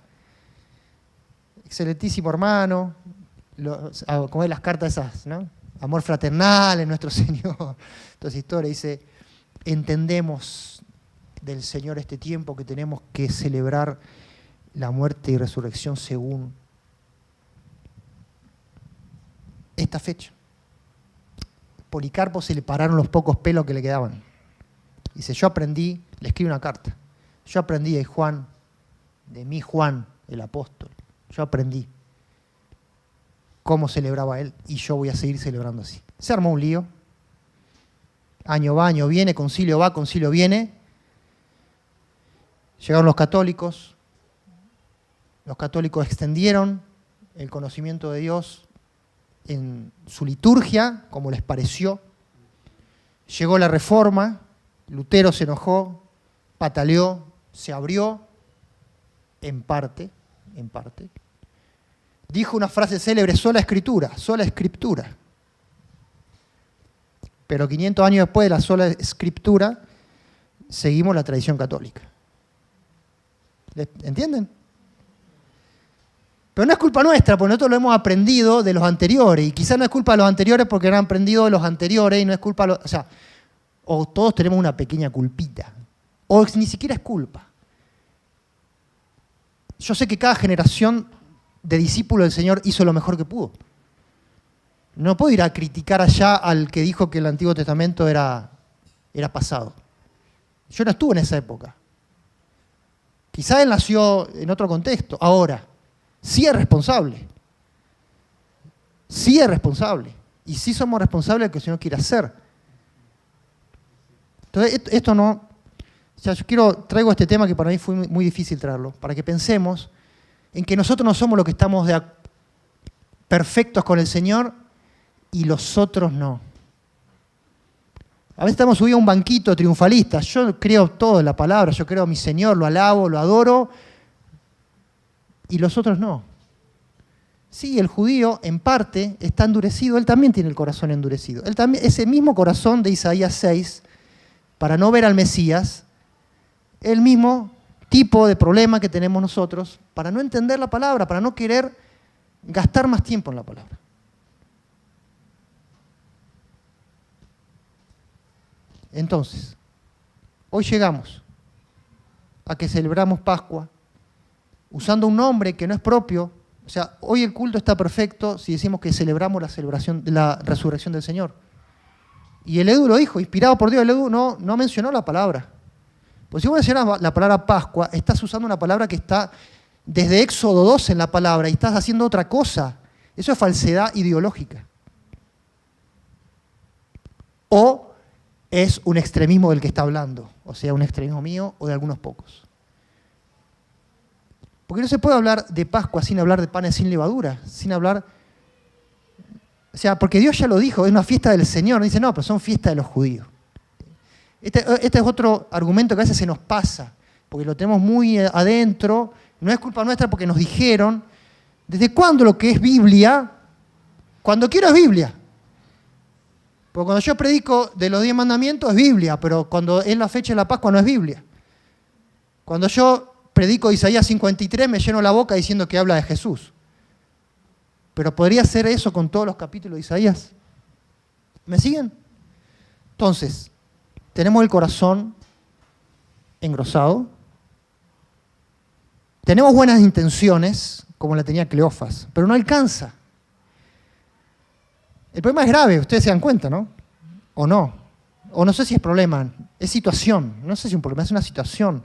Excelentísimo hermano, como es las cartas esas, ¿no? Amor fraternal en nuestro Señor. Toda esa historia dice, entendemos del Señor este tiempo que tenemos que celebrar la muerte y resurrección según esta fecha. Policarpo se le pararon los pocos pelos que le quedaban. Dice, yo aprendí, le escribe una carta, yo aprendí de Juan, de mi Juan, el apóstol, yo aprendí cómo celebraba él y yo voy a seguir celebrando así. Se armó un lío, año va, año viene, concilio va, concilio viene. Llegaron los católicos extendieron el conocimiento de Dios en su liturgia, como les pareció. Llegó la Reforma, Lutero se enojó, pataleó, se abrió, en parte. Dijo una frase célebre, sola escritura. Pero 500 años después de la sola escritura, seguimos la tradición católica. ¿Entienden? Pero no es culpa nuestra, porque nosotros lo hemos aprendido de los anteriores, y quizás no es culpa de los anteriores porque no han aprendido de los anteriores, y no es culpa, o todos tenemos una pequeña culpita, o ni siquiera es culpa. Yo sé que cada generación de discípulos del Señor hizo lo mejor que pudo. No puedo ir a criticar allá al que dijo que el Antiguo Testamento era pasado. Yo no estuve en esa época. Quizá él nació en otro contexto. Ahora, sí es responsable. Sí es responsable. Y sí somos responsables de lo que el Señor quiere hacer. Entonces, esto no... traigo este tema que para mí fue muy difícil traerlo, para que pensemos en que nosotros no somos los que estamos perfectos con el Señor y los otros no. A veces estamos subidos a un banquito triunfalista. Yo creo todo en la palabra, yo creo a mi Señor, lo alabo, lo adoro, y los otros no. Sí, el judío en parte está endurecido, él también tiene el corazón endurecido. Él también, ese mismo corazón de Isaías 6, para no ver al Mesías, el mismo tipo de problema que tenemos nosotros para no entender la palabra, para no querer gastar más tiempo en la palabra. Entonces, hoy llegamos a que celebramos Pascua usando un nombre que no es propio. O sea, hoy el culto está perfecto si decimos que celebramos la celebración de la resurrección del Señor. Y el Edu lo dijo, inspirado por Dios, el Edu no mencionó la palabra. Pues si vos mencionas la palabra Pascua, estás usando una palabra que está desde Éxodo 12 en la palabra y estás haciendo otra cosa. Eso es falsedad ideológica. O es un extremismo del que está hablando, o sea, un extremismo mío o de algunos pocos. Porque no se puede hablar de Pascua sin hablar de panes sin levadura, sin hablar... O sea, porque Dios ya lo dijo, es una fiesta del Señor. Dice, no, pero son fiestas de los judíos. Este es otro argumento que a veces se nos pasa, porque lo tenemos muy adentro. No es culpa nuestra porque nos dijeron, ¿desde cuándo lo que es Biblia? Cuando quiero es Biblia. Porque cuando yo predico de los 10 mandamientos es Biblia, pero cuando es la fecha de la Pascua no es Biblia. Cuando yo predico Isaías 53 me lleno la boca diciendo que habla de Jesús. Pero ¿podría ser eso con todos los capítulos de Isaías? ¿Me siguen? Entonces, tenemos el corazón engrosado, Tenemos buenas intenciones, como la tenía Cleofas, pero no alcanza. El problema es grave, ustedes se dan cuenta, ¿no? ¿O no? O no sé si es problema, es situación. No sé si es un problema, es una situación.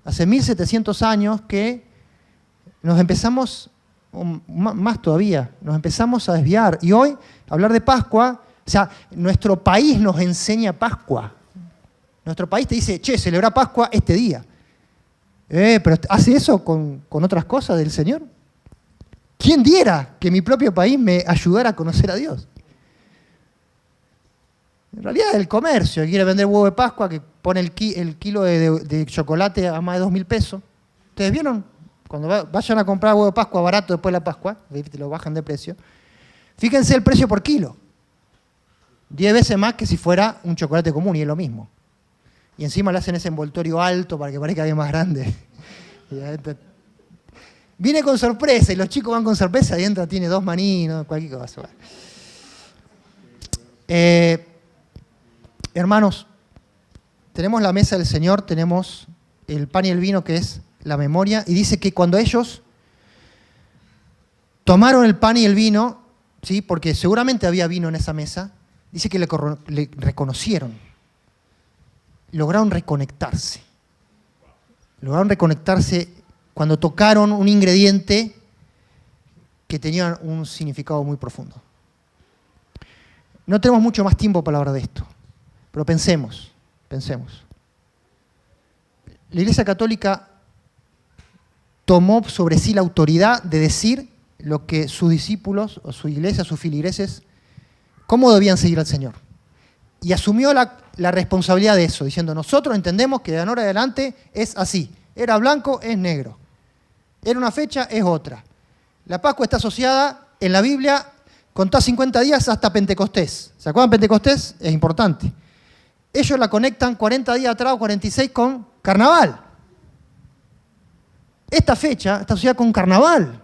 Hace 1700 años que nos empezamos, más todavía, nos empezamos a desviar. Y hoy, hablar de Pascua, o sea, nuestro país nos enseña Pascua. Nuestro país te dice, che, celebra Pascua este día. Pero ¿hace eso con otras cosas del Señor? ¿Quién diera que mi propio país me ayudara a conocer a Dios? En realidad es el comercio que quiere vender huevo de Pascua, que pone el kilo de chocolate a más de 2.000 pesos. ¿Ustedes vieron? Cuando vayan a comprar huevo de Pascua barato después de la Pascua, te lo bajan de precio, fíjense el precio por kilo. 10 veces más que si fuera un chocolate común, y es lo mismo. Y encima le hacen ese envoltorio alto para que parezca bien más grande. Viene con sorpresa, y los chicos van con sorpresa, y adentro tiene 2 maní, ¿no? Cualquier cosa. Hermanos, tenemos la mesa del Señor, tenemos el pan y el vino, que es la memoria, y dice que cuando ellos tomaron el pan y el vino, ¿sí? Porque seguramente había vino en esa mesa, dice que le reconocieron, lograron reconectarse cuando tocaron un ingrediente que tenía un significado muy profundo. No tenemos mucho más tiempo para hablar de esto, pero pensemos. La Iglesia Católica tomó sobre sí la autoridad de decir lo que sus discípulos, o su iglesia, sus filigreses, cómo debían seguir al Señor. Y asumió la responsabilidad de eso, diciendo, nosotros entendemos que de ahora en adelante es así. Era blanco, es negro. Era una fecha, es otra. La Pascua está asociada en la Biblia, contá 50 días hasta Pentecostés. ¿Se acuerdan Pentecostés? Es importante. Ellos la conectan 40 días atrás o 46 con Carnaval. Esta fecha está asociada con Carnaval.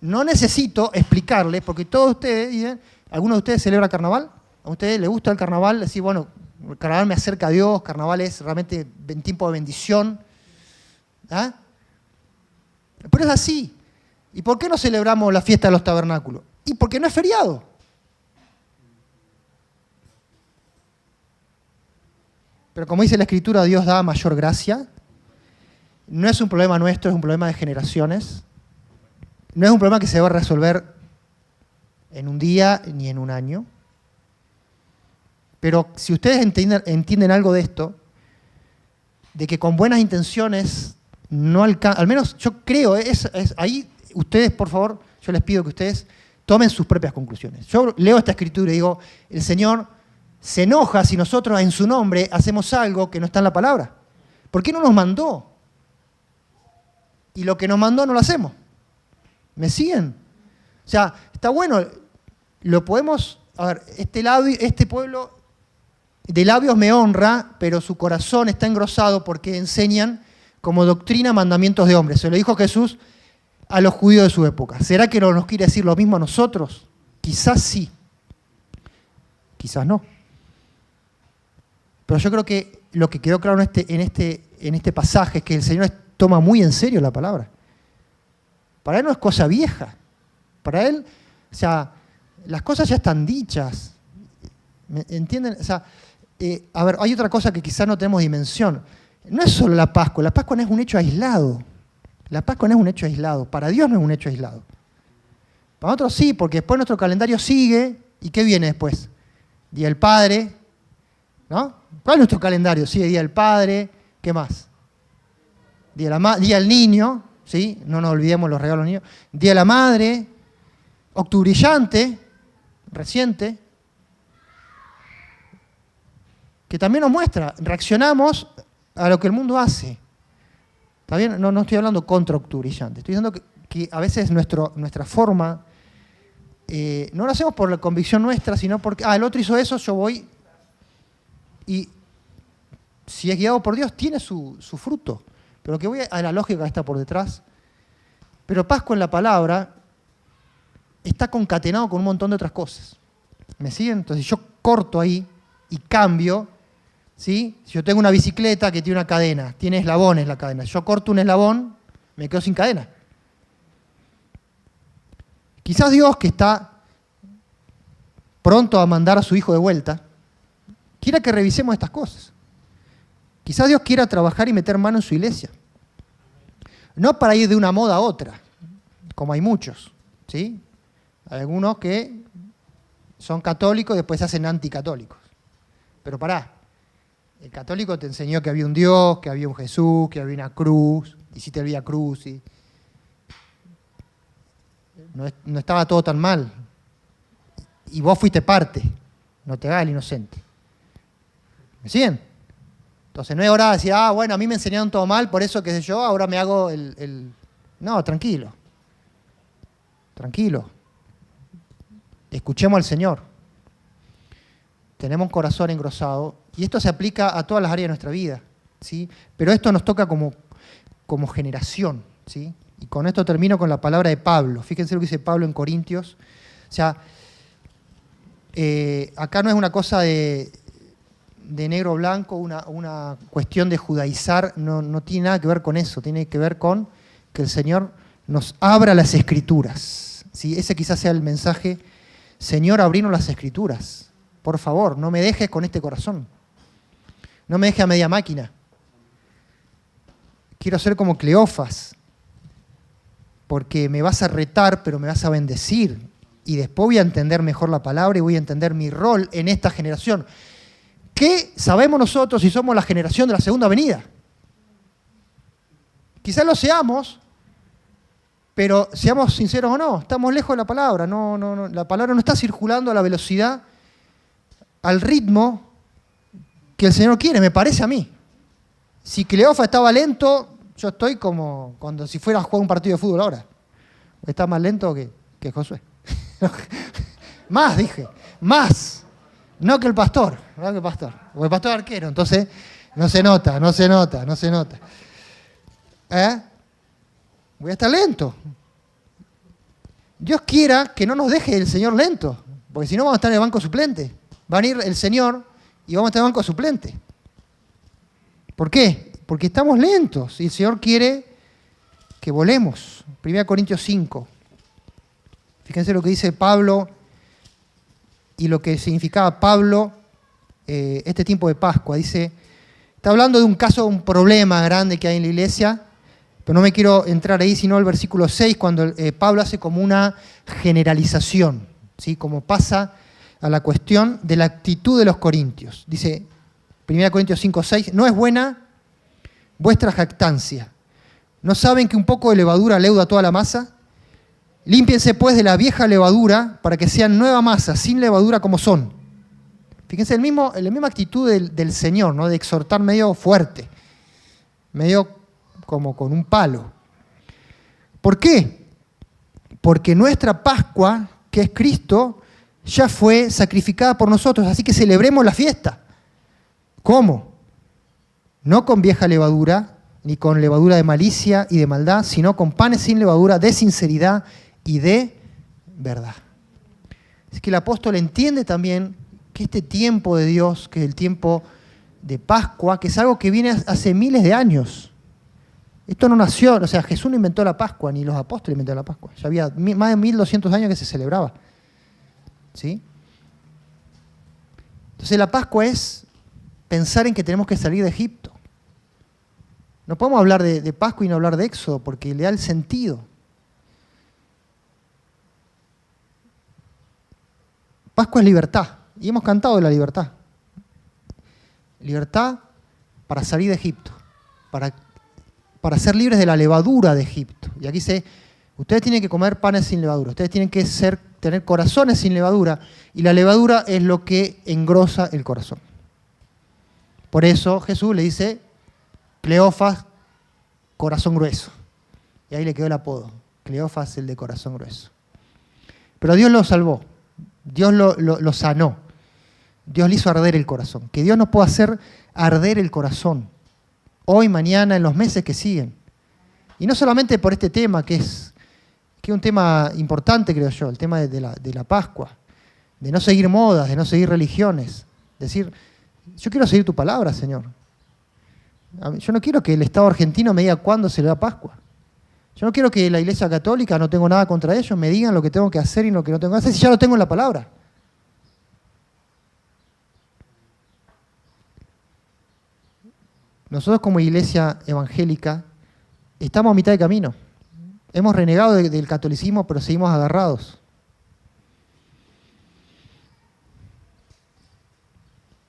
No necesito explicarles, porque todos ustedes dicen, ¿alguno de ustedes celebra Carnaval? ¿A ustedes les gusta el Carnaval? Decir, bueno, el Carnaval me acerca a Dios, Carnaval es realmente un tiempo de bendición. ¿Ah? Pero es así. ¿Y por qué no celebramos la fiesta de los tabernáculos? Y porque no es feriado. Pero como dice la Escritura, Dios da mayor gracia. No es un problema nuestro, es un problema de generaciones. No es un problema que se va a resolver en un día ni en un año. Pero si ustedes entienden algo de esto, de que con buenas intenciones no alcanza, al menos yo creo, ahí ustedes, por favor, yo les pido que ustedes tomen sus propias conclusiones. Yo leo esta escritura y digo, el Señor se enoja si nosotros en su nombre hacemos algo que no está en la palabra. ¿Por qué no nos mandó? Y lo que nos mandó no lo hacemos. ¿Me siguen? O sea, está bueno, lo podemos, a ver, este pueblo de labios me honra, pero su corazón está engrosado porque enseñan como doctrina mandamientos de hombres. Se lo dijo Jesús a los judíos de su época. ¿Será que no nos quiere decir lo mismo a nosotros? Quizás sí, quizás no. Pero yo creo que lo que quedó claro en este pasaje es que el Señor toma muy en serio la palabra. Para Él no es cosa vieja. Para Él, o sea, las cosas ya están dichas. ¿Me entienden? O sea, a ver, hay otra cosa que quizás no tenemos dimensión. No es solo la Pascua no es un hecho aislado. La Pascua no es un hecho aislado. Para Dios no es un hecho aislado. Para nosotros sí, porque después nuestro calendario sigue. ¿Y qué viene después? Día del Padre, ¿no? ¿Cuál es nuestro calendario? Sigue Día del Padre, ¿qué más? Día del Niño, ¿sí? No nos olvidemos los regalos de los niños. Día de la Madre, Octubrillante, reciente, que también nos muestra, reaccionamos a lo que el mundo hace. ¿Está bien? No estoy hablando contra Octubrillante, estoy diciendo que a veces nuestra forma, no lo hacemos por la convicción nuestra, sino porque, el otro hizo eso, yo voy, y si es guiado por Dios, tiene su fruto. Pero que voy a la lógica que está por detrás. Pero Pascua en la palabra está concatenado con un montón de otras cosas. ¿Me siguen? Entonces yo corto ahí y cambio, ¿sí? Si yo tengo una bicicleta que tiene una cadena, tiene eslabones la cadena, yo corto un eslabón, me quedo sin cadena. Quizás Dios, que está pronto a mandar a su hijo de vuelta, quiera que revisemos estas cosas. Quizás Dios quiera trabajar y meter mano en su iglesia. No para ir de una moda a otra, como hay muchos, ¿sí? Hay algunos que son católicos y después se hacen anticatólicos. Pero pará, el católico te enseñó que había un Dios, que había un Jesús, que había una cruz, hiciste el Vía Crucis. No estaba todo tan mal. Y vos fuiste parte, no te hagas el inocente. ¿Me siguen? Entonces no es hora de decir, bueno, a mí me enseñaron todo mal, por eso, qué sé yo, ahora me hago el... No, tranquilo. Tranquilo. Escuchemos al Señor. Tenemos un corazón engrosado y esto se aplica a todas las áreas de nuestra vida, ¿sí? Pero esto nos toca como generación, ¿sí? Y con esto termino con la palabra de Pablo. Fíjense lo que dice Pablo en Corintios. O sea, acá no es una cosa de negro o blanco, una cuestión de judaizar, no tiene nada que ver con eso, tiene que ver con que el Señor nos abra las Escrituras, ¿sí? Ese quizás sea el mensaje: Señor, abrinos las Escrituras, por favor, no me dejes con este corazón, no me dejes a media máquina. Quiero ser como Cleofas, porque me vas a retar, pero me vas a bendecir, y después voy a entender mejor la palabra y voy a entender mi rol en esta generación. ¿Qué sabemos nosotros si somos la generación de la segunda venida? Quizás lo seamos, pero seamos sinceros o no, estamos lejos de la palabra. No, la palabra no está circulando a la velocidad, al ritmo que el Señor quiere, me parece a mí. Si Cleofa estaba lento, yo estoy como cuando si fuera a jugar un partido de fútbol ahora. Está más lento que Josué. Más, dije, más. No que el pastor, no que el pastor. O el pastor arquero, entonces no se nota. Voy a estar lento. Dios quiera que no nos deje el Señor lento, porque si no vamos a estar en el banco suplente. Va a venir el Señor y vamos a estar en el banco suplente. ¿Por qué? Porque estamos lentos y el Señor quiere que volemos. 1 Corintios 5. Fíjense lo que dice Pablo y lo que significaba Pablo este tiempo de Pascua. Dice, está hablando de un caso, un problema grande que hay en la iglesia, pero no me quiero entrar ahí, sino el versículo 6, cuando Pablo hace como una generalización, ¿sí? Como pasa a la cuestión de la actitud de los corintios. Dice, 1 Corintios 5, 6, no es buena vuestra jactancia. ¿No saben que un poco de levadura leuda toda la masa? Límpiense pues de la vieja levadura para que sean nueva masa, sin levadura como son. Fíjense, la misma actitud del Señor, ¿no? De exhortar medio fuerte, medio como con un palo. ¿Por qué? Porque nuestra Pascua, que es Cristo, ya fue sacrificada por nosotros, así que celebremos la fiesta. ¿Cómo? No con vieja levadura, ni con levadura de malicia y de maldad, sino con panes sin levadura, de sinceridad y de verdad. Es que el apóstol entiende también que este tiempo de Dios, que es el tiempo de Pascua, que es algo que viene hace miles de años. Esto no nació, o sea, Jesús no inventó la Pascua, ni los apóstoles inventaron la Pascua. Ya había más de 1200 años que se celebraba. ¿Sí? Entonces la Pascua es pensar en que tenemos que salir de Egipto. No podemos hablar de Pascua y no hablar de Éxodo, porque le da el sentido. Pascua es libertad, y hemos cantado de la libertad. Libertad para salir de Egipto, para ser libres de la levadura de Egipto. Y aquí dice, ustedes tienen que comer panes sin levadura, ustedes tienen que tener corazones sin levadura, y la levadura es lo que engrosa el corazón. Por eso Jesús le dice, Cleofas, corazón grueso. Y ahí le quedó el apodo, Cleofas, el de corazón grueso. Pero Dios lo salvó. Dios lo sanó. Dios le hizo arder el corazón. Que Dios nos pueda hacer arder el corazón. Hoy, mañana, en los meses que siguen. Y no solamente por este tema, que es un tema importante, creo yo, el tema de la Pascua. De no seguir modas, de no seguir religiones. Decir, yo quiero seguir tu palabra, Señor. Yo no quiero que el Estado argentino me diga cuándo se le da Pascua. Yo no quiero que la Iglesia Católica, no tengo nada contra ellos, me digan lo que tengo que hacer y lo que no tengo que hacer, si ya lo tengo en la palabra. Nosotros como Iglesia evangélica estamos a mitad de camino. Hemos renegado del catolicismo, pero seguimos agarrados.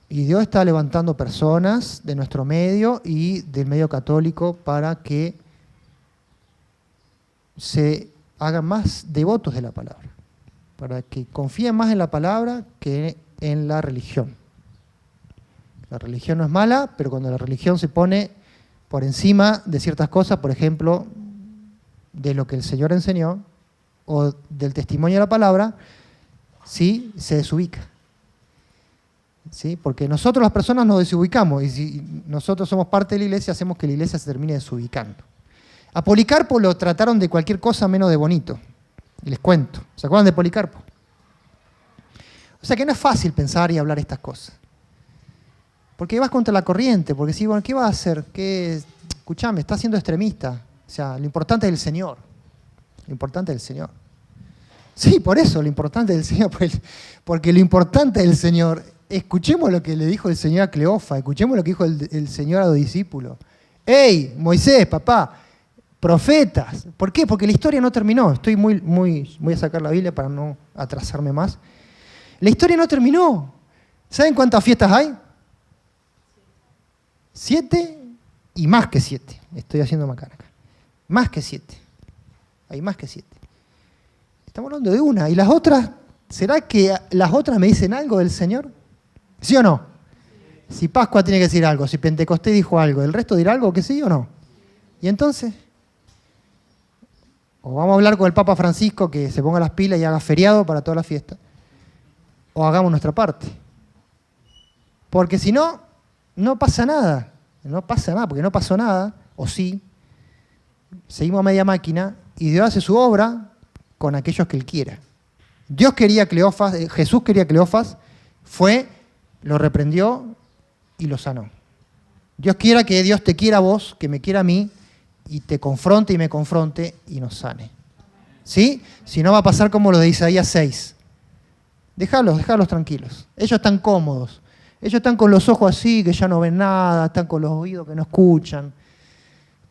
Y Dios está levantando personas de nuestro medio y del medio católico para que se hagan más devotos de la palabra, para que confíen más en la palabra que en la religión. La religión no es mala, pero cuando la religión se pone por encima de ciertas cosas, por ejemplo, de lo que el Señor enseñó, o del testimonio de la palabra, sí, se desubica. ¿Sí? Porque nosotros las personas nos desubicamos, y si nosotros somos parte de la iglesia, hacemos que la iglesia se termine desubicando. A Policarpo lo trataron de cualquier cosa menos de bonito. Y les cuento. ¿Se acuerdan de Policarpo? O sea que no es fácil pensar y hablar estas cosas. Porque vas contra la corriente, porque si, bueno, ¿qué vas a hacer? Escuchame, estás siendo extremista. O sea, lo importante es el Señor. Lo importante es el Señor. Sí, por eso, lo importante es el Señor. Porque lo importante es el Señor. Escuchemos lo que le dijo el Señor a Cleofa, escuchemos lo que dijo el Señor a los discípulos. ¡Ey, Moisés, papá! Profetas. ¿Por qué? Porque la historia no terminó. Voy a sacar la Biblia para no atrasarme más. La historia no terminó. ¿Saben cuántas fiestas hay? 7 y más que 7. Estoy haciendo macana acá. Más que 7. Hay más que 7. Estamos hablando de una. ¿Y las otras? ¿Será que las otras me dicen algo del Señor? ¿Sí o no? Si Pascua tiene que decir algo, si Pentecostés dijo algo, ¿el resto dirá algo que sí o no? ¿Y entonces? O vamos a hablar con el Papa Francisco que se ponga las pilas y haga feriado para toda la fiesta. O hagamos nuestra parte. Porque si no, no pasa nada. No pasa nada, porque no pasó nada, o sí. Seguimos a media máquina y Dios hace su obra con aquellos que Él quiera. Dios quería Cleofas, Jesús quería Cleofas, lo reprendió y lo sanó. Dios quiera que Dios te quiera a vos, que me quiera a mí, y te confronte y me confronte y nos sane. ¿Sí? Si no va a pasar como lo de Isaías 6. Déjalos tranquilos. Ellos están cómodos. Ellos están con los ojos así, que ya no ven nada, están con los oídos que no escuchan.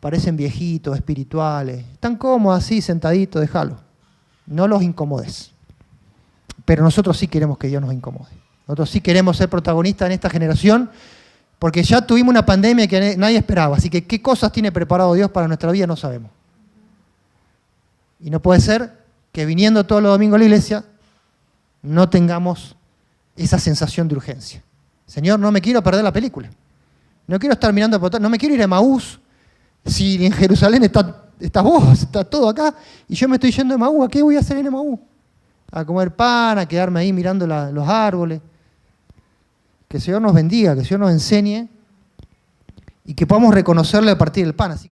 Parecen viejitos, espirituales. Están cómodos así, sentaditos, déjalos. No los incomodes. Pero nosotros sí queremos que Dios nos incomode. Nosotros sí queremos ser protagonistas en esta generación, porque ya tuvimos una pandemia que nadie esperaba. Así que qué cosas tiene preparado Dios para nuestra vida no sabemos. Y no puede ser que viniendo todos los domingos a la iglesia no tengamos esa sensación de urgencia. Señor, no me quiero perder la película. No quiero estar mirando por atrás. No me quiero ir a Emaús. Si en Jerusalén estás vos, está todo acá, y yo me estoy yendo a Emaús, ¿a qué voy a hacer en Emaús? A comer pan, a quedarme ahí mirando los árboles. Que el Señor nos bendiga, que el Señor nos enseñe y que podamos reconocerle a partir del pan. Así